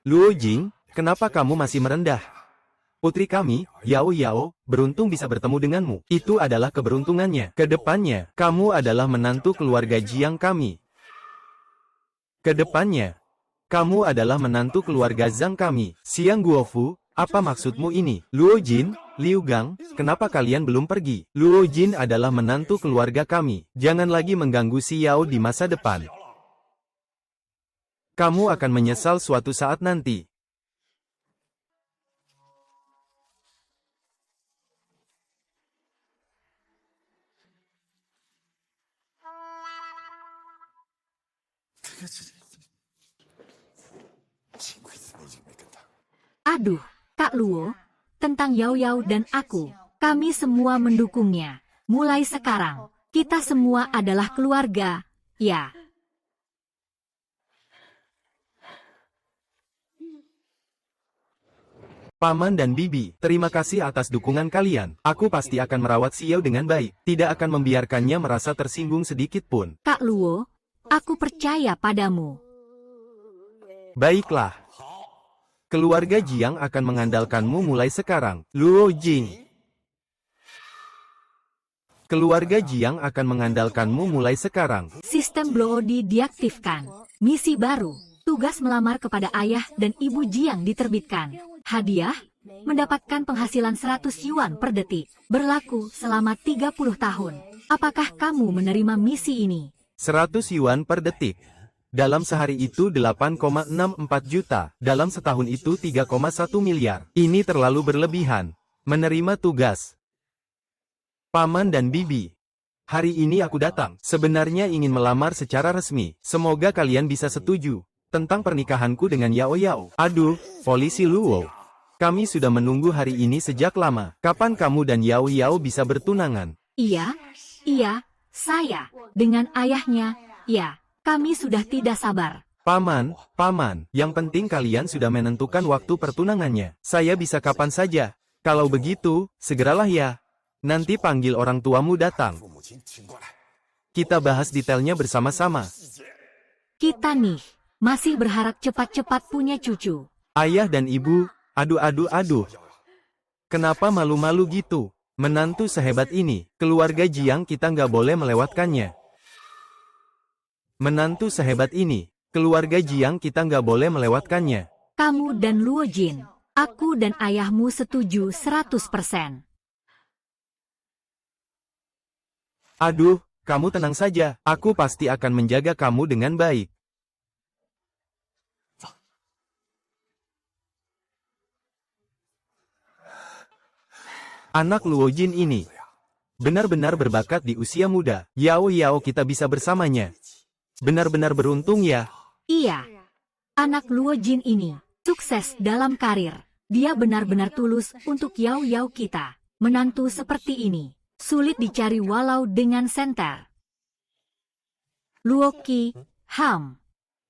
Luo Jing, kenapa kamu masih merendah? Putri kami, Yao Yao, beruntung bisa bertemu denganmu. Itu adalah keberuntungannya. Kedepannya, kamu adalah menantu keluarga Jiang kami. Kedepannya, kamu adalah menantu keluarga Zhang kami. Xiang Guofu, apa maksudmu ini? Luo Jin, Liu Gang, kenapa kalian belum pergi? Luo Jin adalah menantu keluarga kami. Jangan lagi mengganggu Xiao di masa depan. Kamu akan menyesal suatu saat nanti. Aduh, Kak Luo, tentang Yao Yao dan aku, kami semua mendukungnya. Mulai sekarang, kita semua adalah keluarga, ya. Paman dan Bibi, terima kasih atas dukungan kalian. Aku pasti akan merawat Xiao dengan baik, tidak akan membiarkannya merasa tersinggung sedikit pun. Kak Luo, aku percaya padamu. Baiklah. Keluarga Jiang akan mengandalkanmu mulai sekarang, Luo Jing. Keluarga Jiang akan mengandalkanmu mulai sekarang. Sistem Bloodi diaktifkan. Misi baru, tugas melamar kepada ayah dan ibu Jiang diterbitkan. Hadiah, mendapatkan penghasilan 100 yuan per detik. Berlaku selama 30 tahun. Apakah kamu menerima misi ini? 100 yuan per detik. Dalam sehari itu 8,64 juta, dalam setahun itu 3,1 miliar. Ini terlalu berlebihan. Menerima tugas. Paman dan Bibi. Hari ini aku datang, sebenarnya ingin melamar secara resmi. Semoga kalian bisa setuju tentang pernikahanku dengan Yao Yao. Aduh, polisi Luo. Kami sudah menunggu hari ini sejak lama. Kapan kamu dan Yao Yao bisa bertunangan? Iya, saya. Dengan ayahnya, ya. Kami sudah tidak sabar. Paman, yang penting kalian sudah menentukan waktu pertunangannya. Saya bisa kapan saja. Kalau begitu, segeralah ya. Nanti panggil orang tuamu datang. Kita bahas detailnya bersama-sama. Kita nih, masih berharap cepat-cepat punya cucu. Ayah dan ibu, aduh. Kenapa malu-malu gitu? Menantu sehebat ini, keluarga Jiang kita nggak boleh melewatkannya. Menantu sehebat ini, keluarga Jiang kita nggak boleh melewatkannya. Kamu dan Luo Jin, aku dan ayahmu setuju 100%. Aduh, kamu tenang saja, aku pasti akan menjaga kamu dengan baik. Anak Luo Jin ini benar-benar berbakat di usia muda. Yao Yao kita bisa bersamanya. Benar-benar beruntung ya. Iya, anak Luo Jin ini sukses dalam karir. Dia benar-benar tulus untuk Yao Yao kita. Menantu seperti ini sulit dicari walau dengan senter. Luo Qi,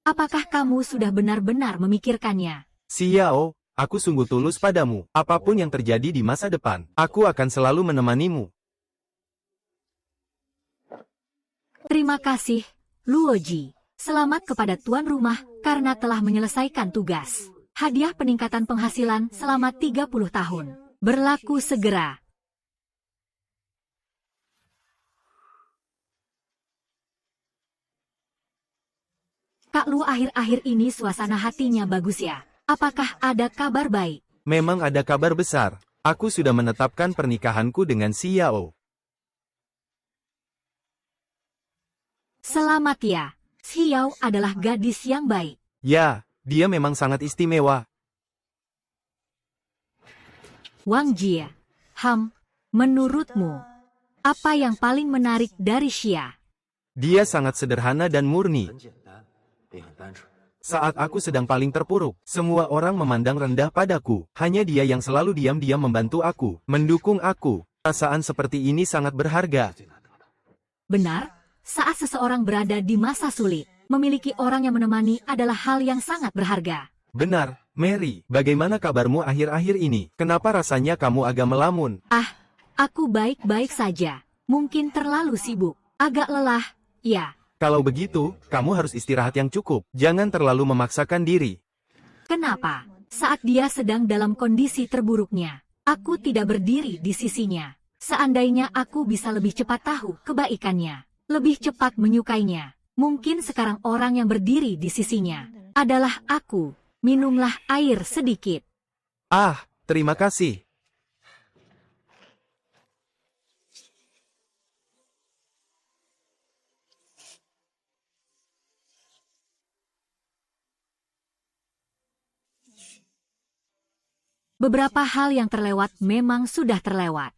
apakah kamu sudah benar-benar memikirkannya? Xiao, aku sungguh tulus padamu. Apapun yang terjadi di masa depan, aku akan selalu menemanimu. Terima kasih, Luo Ji. Selamat kepada tuan rumah karena telah menyelesaikan tugas. Hadiah peningkatan penghasilan selama 30 tahun. Berlaku segera. Kak Lu akhir-akhir ini suasana hatinya bagus ya. Apakah ada kabar baik? Memang ada kabar besar. Aku sudah menetapkan pernikahanku dengan Xiao. Selamat ya. Xiao adalah gadis yang baik. Ya, dia memang sangat istimewa. Wang Jie, menurutmu, apa yang paling menarik dari Xia? Dia sangat sederhana dan murni. Saat aku sedang paling terpuruk, semua orang memandang rendah padaku. Hanya dia yang selalu diam-diam membantu aku, mendukung aku. Perasaan seperti ini sangat berharga. Benar, saat seseorang berada di masa sulit, memiliki orang yang menemani adalah hal yang sangat berharga. Benar, Mary. Bagaimana kabarmu akhir-akhir ini? Kenapa rasanya kamu agak melamun? Aku baik-baik saja. Mungkin terlalu sibuk, agak lelah, ya. Kalau begitu, kamu harus istirahat yang cukup. Jangan terlalu memaksakan diri. Kenapa? Saat dia sedang dalam kondisi terburuknya, aku tidak berdiri di sisinya. Seandainya aku bisa lebih cepat tahu kebaikannya, lebih cepat menyukainya, mungkin sekarang orang yang berdiri di sisinya adalah aku. Minumlah air sedikit. Terima kasih. Beberapa hal yang terlewat memang sudah terlewat.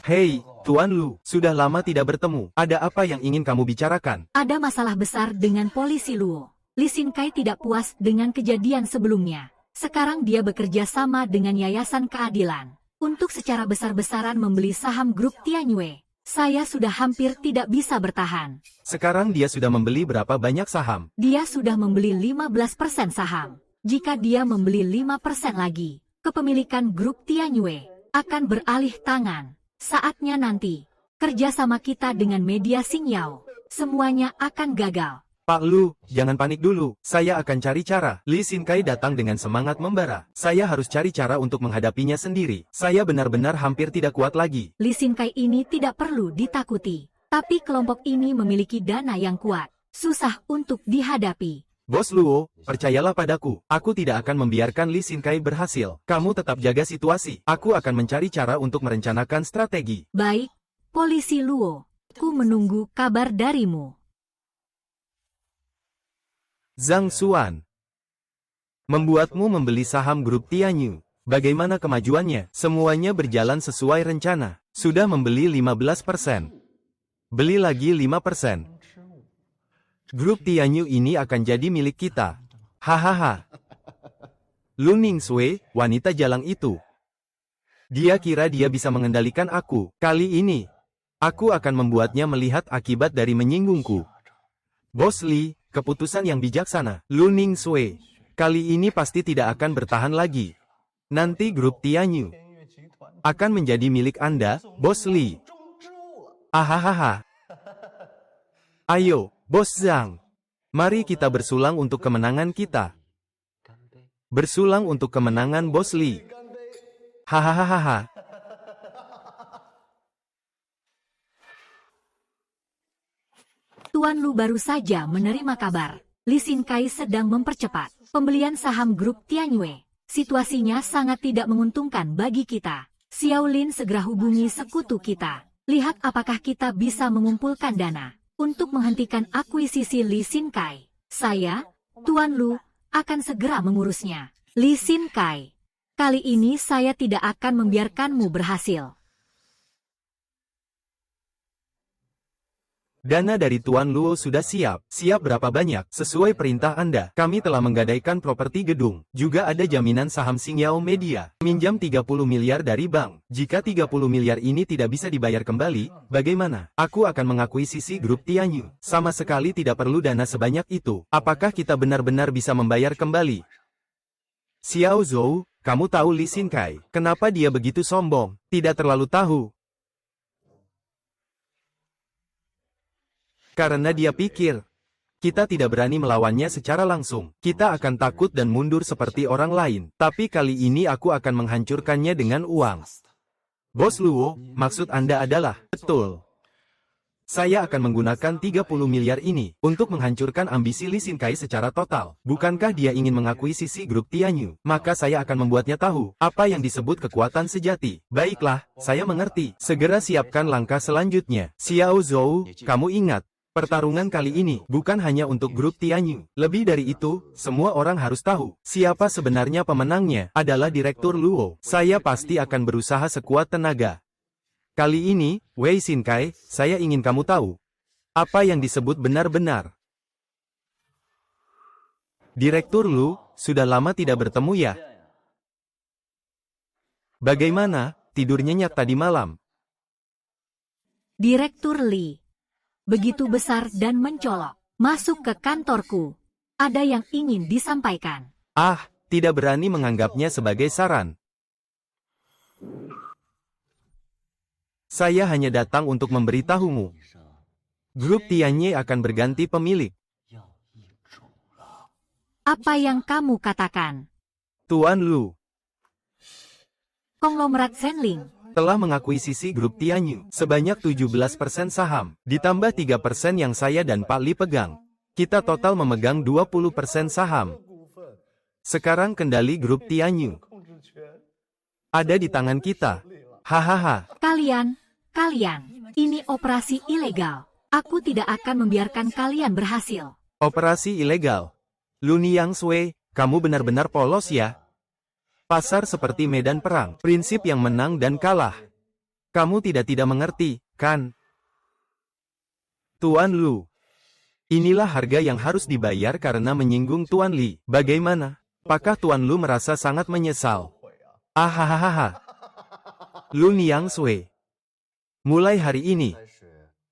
Hei, Tuan Lu, sudah lama tidak bertemu. Ada apa yang ingin kamu bicarakan? Ada masalah besar dengan polisi Luo. Li Xinkai tidak puas dengan kejadian sebelumnya. Sekarang dia bekerja sama dengan Yayasan Keadilan untuk secara besar-besaran membeli saham grup Tianyue. Saya sudah hampir tidak bisa bertahan. Sekarang dia sudah membeli berapa banyak saham? Dia sudah membeli 15% saham. Jika dia membeli 5% lagi, kepemilikan grup Tianyue akan beralih tangan. Saatnya nanti, kerjasama kita dengan media Xingyao, semuanya akan gagal. Pak Lu, jangan panik dulu. Saya akan cari cara. Li Xinkai datang dengan semangat membara. Saya harus cari cara untuk menghadapinya sendiri. Saya benar-benar hampir tidak kuat lagi. Li Xinkai ini tidak perlu ditakuti. Tapi kelompok ini memiliki dana yang kuat. Susah untuk dihadapi. Bos Luo, percayalah padaku. Aku tidak akan membiarkan Li Xinkai berhasil. Kamu tetap jaga situasi. Aku akan mencari cara untuk merencanakan strategi. Baik, polisi Luo. Ku menunggu kabar darimu. Zhang Xuan. Membuatmu membeli saham grup Tianyu. Bagaimana kemajuannya? Semuanya berjalan sesuai rencana. Sudah membeli 15%. Beli lagi 5%. Grup Tianyu ini akan jadi milik kita. Hahaha. Lu Ningsui, wanita jalang itu. Dia kira dia bisa mengendalikan aku. Kali ini, aku akan membuatnya melihat akibat dari menyinggungku. Bos Li, keputusan yang bijaksana. Lu Ningsui, kali ini pasti tidak akan bertahan lagi. Nanti grup Tianyu akan menjadi milik Anda, Bos Li. Ahahaha. Ayo, Bos Zhang. Mari kita bersulang untuk kemenangan kita. Bersulang untuk kemenangan Bos Li. Hahaha. Tuan Lu baru saja menerima kabar. Li Xinkai sedang mempercepat pembelian saham grup Tianyue. Situasinya sangat tidak menguntungkan bagi kita. Xiao Lin segera hubungi sekutu kita. Lihat apakah kita bisa mengumpulkan dana untuk menghentikan akuisisi Li Xinkai. Saya, Tuan Lu, akan segera mengurusnya. Li Xinkai, kali ini saya tidak akan membiarkanmu berhasil. Dana dari Tuan Luo sudah siap. Siap berapa banyak? Sesuai perintah Anda, kami telah menggadaikan properti gedung. Juga ada jaminan saham Xingyao Media. Minjam 30 miliar dari bank. Jika 30 miliar ini tidak bisa dibayar kembali, bagaimana? Aku akan mengakuisisi grup Tianyu. Sama sekali tidak perlu dana sebanyak itu. Apakah kita benar-benar bisa membayar kembali? Xiao Zhou, kamu tahu Li Xinkai. Kenapa dia begitu sombong? Tidak terlalu tahu. Karena dia pikir, kita tidak berani melawannya secara langsung. Kita akan takut dan mundur seperti orang lain. Tapi kali ini aku akan menghancurkannya dengan uang. Bos Luo, maksud Anda adalah, betul. Saya akan menggunakan 30 miliar ini untuk menghancurkan ambisi Li Xinkai secara total. Bukankah dia ingin mengakuisisi grup Tianyu? Maka saya akan membuatnya tahu apa yang disebut kekuatan sejati. Baiklah, saya mengerti. Segera siapkan langkah selanjutnya. Xiao Zhou, kamu ingat, pertarungan kali ini bukan hanya untuk grup Tianyu. Lebih dari itu, semua orang harus tahu siapa sebenarnya pemenangnya adalah Direktur Luo. Saya pasti akan berusaha sekuat tenaga. Kali ini, Wei Xinkai, saya ingin kamu tahu apa yang disebut benar-benar. Direktur Lu, sudah lama tidak bertemu ya? Bagaimana, tidur nyenyak tadi malam? Direktur Li. Begitu besar dan mencolok. Masuk ke kantorku. Ada yang ingin disampaikan. Ah, tidak berani menganggapnya sebagai saran. Saya hanya datang untuk memberitahumu. Grup Tianye akan berganti pemilik. Apa yang kamu katakan? Tuan Lu Konglomerat Zenling. telah mengakuisisi grup Tianyu sebanyak 17% saham, ditambah 3% yang saya dan Pak Li pegang. Kita total memegang 20% saham. Sekarang kendali grup Tianyu ada di tangan kita. Hahaha. Kalian, ini operasi ilegal. Aku tidak akan membiarkan kalian berhasil. Operasi ilegal. Luniang Sui, kamu benar-benar polos ya. Pasar seperti medan perang, prinsip yang menang dan kalah. Kamu tidak mengerti, kan? Tuan Lu, inilah harga yang harus dibayar karena menyinggung Tuan Li. Bagaimana? Apakah Tuan Lu merasa sangat menyesal? Ahahaha. Luniang Sui, mulai hari ini,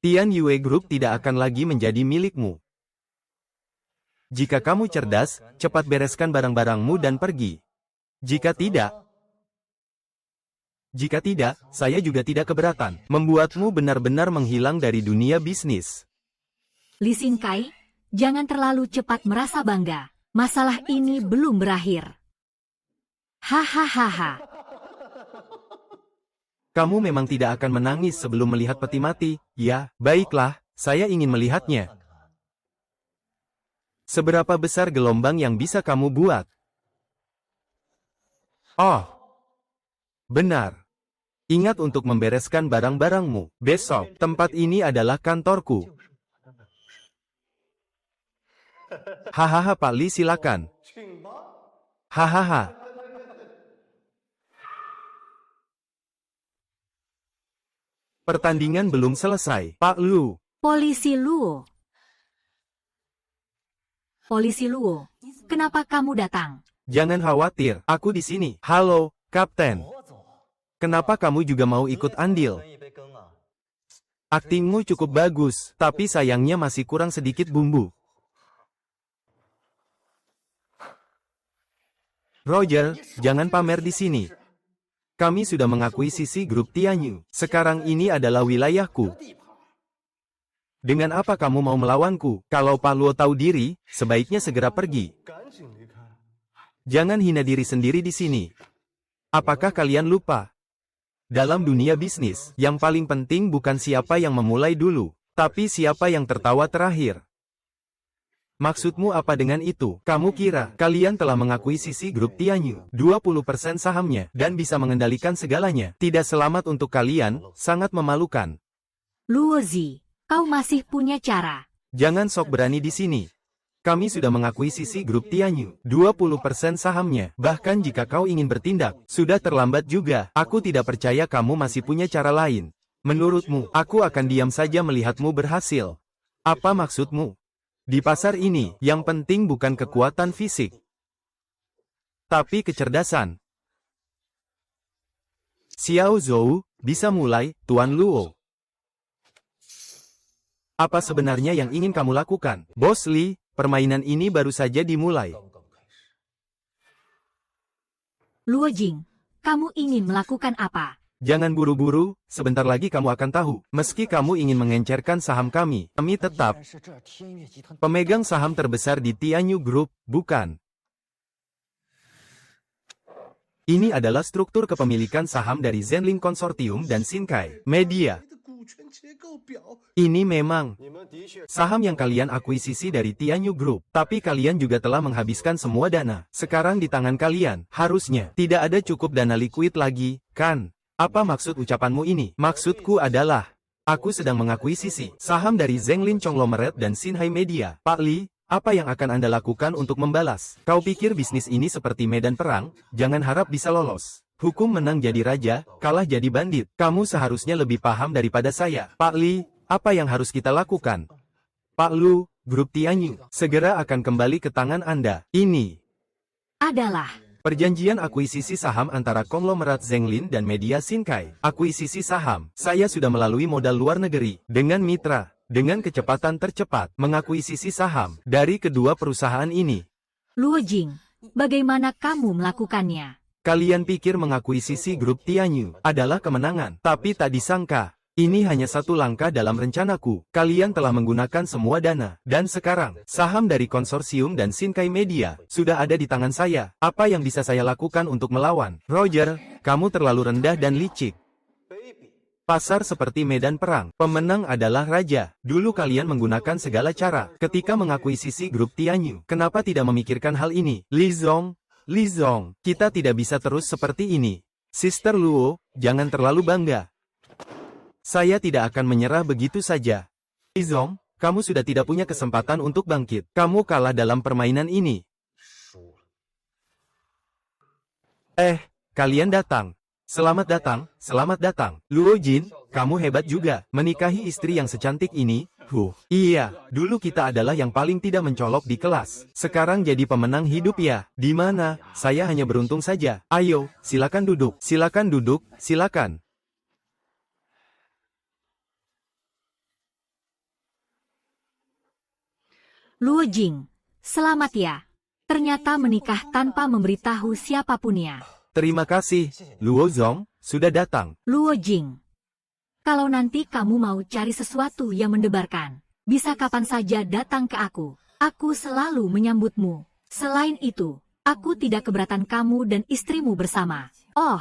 Tian Yue Group tidak akan lagi menjadi milikmu. Jika kamu cerdas, cepat bereskan barang-barangmu dan pergi. Jika tidak, saya juga tidak keberatan. Membuatmu benar-benar menghilang dari dunia bisnis. Li Xinkai, jangan terlalu cepat merasa bangga. Masalah ini belum berakhir. Hahaha. Kamu memang tidak akan menangis sebelum melihat peti mati. Ya, baiklah, saya ingin melihatnya. Seberapa besar gelombang yang bisa kamu buat? Oh, benar. Ingat untuk membereskan barang-barangmu. Besok, tempat ini adalah kantorku. Hahaha, Pak Li, silakan. Hahaha. Pertandingan belum selesai, Pak Lu. Polisi Luo. Polisi Luo, kenapa kamu datang? Jangan khawatir, aku di sini. Halo, Kapten. Kenapa kamu juga mau ikut andil? Aktingmu cukup bagus, tapi sayangnya masih kurang sedikit bumbu. Roger, jangan pamer di sini. Kami sudah mengakuisisi grup Tianyu. Sekarang ini adalah wilayahku. Dengan apa kamu mau melawanku? Kalau Pak Luo tahu diri, sebaiknya segera pergi. Jangan hina diri sendiri di sini. Apakah kalian lupa? Dalam dunia bisnis, yang paling penting bukan siapa yang memulai dulu, tapi siapa yang tertawa terakhir. Maksudmu apa dengan itu? Kamu kira kalian telah mengakuisisi grup Tianyu 20% sahamnya dan bisa mengendalikan segalanya? Tidak selamat untuk kalian, sangat memalukan. Luo Zi, kau masih punya cara. Jangan sok berani di sini. Kami sudah mengakuisisi grup Tianyu 20% sahamnya. Bahkan jika kau ingin bertindak, sudah terlambat juga. Aku tidak percaya kamu masih punya cara lain. Menurutmu, aku akan diam saja melihatmu berhasil. Apa maksudmu? Di pasar ini, yang penting bukan kekuatan fisik, tapi kecerdasan. Xiao Zhou, bisa mulai, Tuan Luo. Apa sebenarnya yang ingin kamu lakukan? Bos Li, permainan ini baru saja dimulai. Luo Jing, kamu ingin melakukan apa? Jangan buru-buru, sebentar lagi kamu akan tahu. Meski kamu ingin mengencerkan saham kami tetap pemegang saham terbesar di Tianyu Group, bukan? Ini adalah struktur kepemilikan saham dari Zenlin Consortium dan Shinkai Media. Ini memang saham yang kalian akuisisi dari Tianyu Group, tapi kalian juga telah menghabiskan semua dana. Sekarang di tangan kalian, harusnya tidak ada cukup dana likuid lagi, kan? Apa maksud ucapanmu ini? Maksudku adalah, aku sedang mengakuisisi saham dari Zenlin Conglomerate dan Shinkai Media. Pak Li, apa yang akan Anda lakukan untuk membalas? Kau pikir bisnis ini seperti medan perang? Jangan harap bisa lolos. Hukum menang jadi raja, kalah jadi bandit. Kamu seharusnya lebih paham daripada saya. Pak Li, apa yang harus kita lakukan? Pak Lu, Grup Tianyu, segera akan kembali ke tangan Anda. Ini adalah perjanjian akuisisi saham antara konglomerat Zenlin dan Media Shinkai. Akuisisi saham, saya sudah melalui modal luar negeri, dengan mitra, dengan kecepatan tercepat, mengakuisisi saham dari kedua perusahaan ini. Luo Jing, bagaimana kamu melakukannya? Kalian pikir mengakuisisi grup Tianyu adalah kemenangan, tapi tak disangka, ini hanya satu langkah dalam rencanaku. Kalian telah menggunakan semua dana, dan sekarang, saham dari konsorsium dan Shinkai Media sudah ada di tangan saya. Apa yang bisa saya lakukan untuk melawan? Roger, kamu terlalu rendah dan licik. Pasar seperti medan perang, pemenang adalah raja. Dulu kalian menggunakan segala cara ketika mengakuisisi grup Tianyu. Kenapa tidak memikirkan hal ini? Li Zong, kita tidak bisa terus seperti ini. Sister Luo, jangan terlalu bangga. Saya tidak akan menyerah begitu saja. Li Zong, kamu sudah tidak punya kesempatan untuk bangkit. Kamu kalah dalam permainan ini. Kalian datang. Selamat datang. Luo Jin, kamu hebat juga, menikahi istri yang secantik ini. Iya, dulu kita adalah yang paling tidak mencolok di kelas. Sekarang jadi pemenang hidup ya. Di mana? Saya hanya beruntung saja. Ayo, silakan duduk. Silakan. Luo Jing, selamat ya. Ternyata menikah tanpa memberitahu siapapunnya. Terima kasih, Luo Zong, sudah datang. Luo Jing, kalau nanti kamu mau cari sesuatu yang mendebarkan, bisa kapan saja datang ke aku. Aku selalu menyambutmu. Selain itu, aku tidak keberatan kamu dan istrimu bersama. Oh,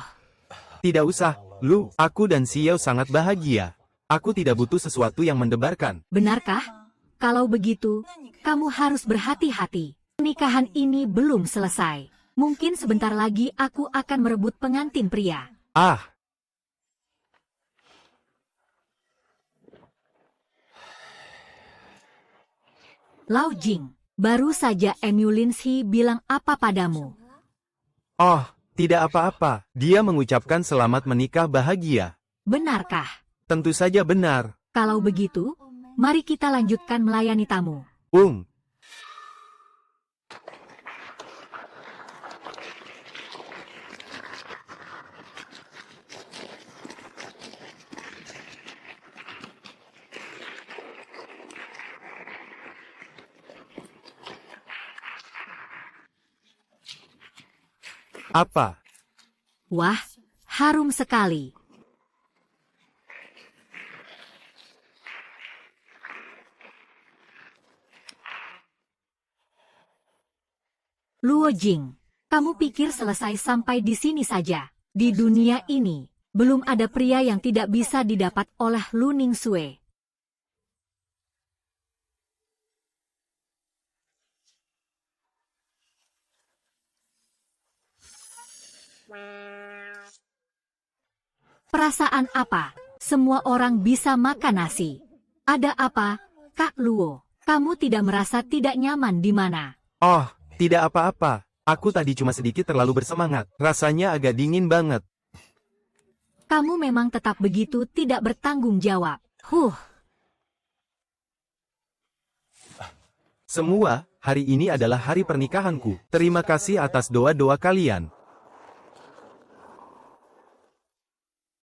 tidak usah, Lu. Aku dan Xiao sangat bahagia. Aku tidak butuh sesuatu yang mendebarkan. Benarkah? Kalau begitu, kamu harus berhati-hati. Pernikahan ini belum selesai. Mungkin sebentar lagi aku akan merebut pengantin pria. Lao Jing, baru saja Emulin Shi bilang apa padamu? Oh, tidak apa-apa. Dia mengucapkan selamat menikah bahagia. Benarkah? Tentu saja benar. Kalau begitu, mari kita lanjutkan melayani tamu. Apa? Wah, harum sekali. Luo Jing, kamu pikir selesai sampai di sini saja? Di dunia ini, belum ada pria yang tidak bisa didapat oleh Lu Ningsue. Perasaan apa? Semua orang bisa makan nasi. Ada apa, Kak Luo? Kamu tidak merasa tidak nyaman di mana? Oh, tidak apa-apa. Aku tadi cuma sedikit terlalu bersemangat. Rasanya agak dingin banget. Kamu memang tetap begitu tidak bertanggung jawab. Semua, hari ini adalah hari pernikahanku. Terima kasih atas doa-doa kalian.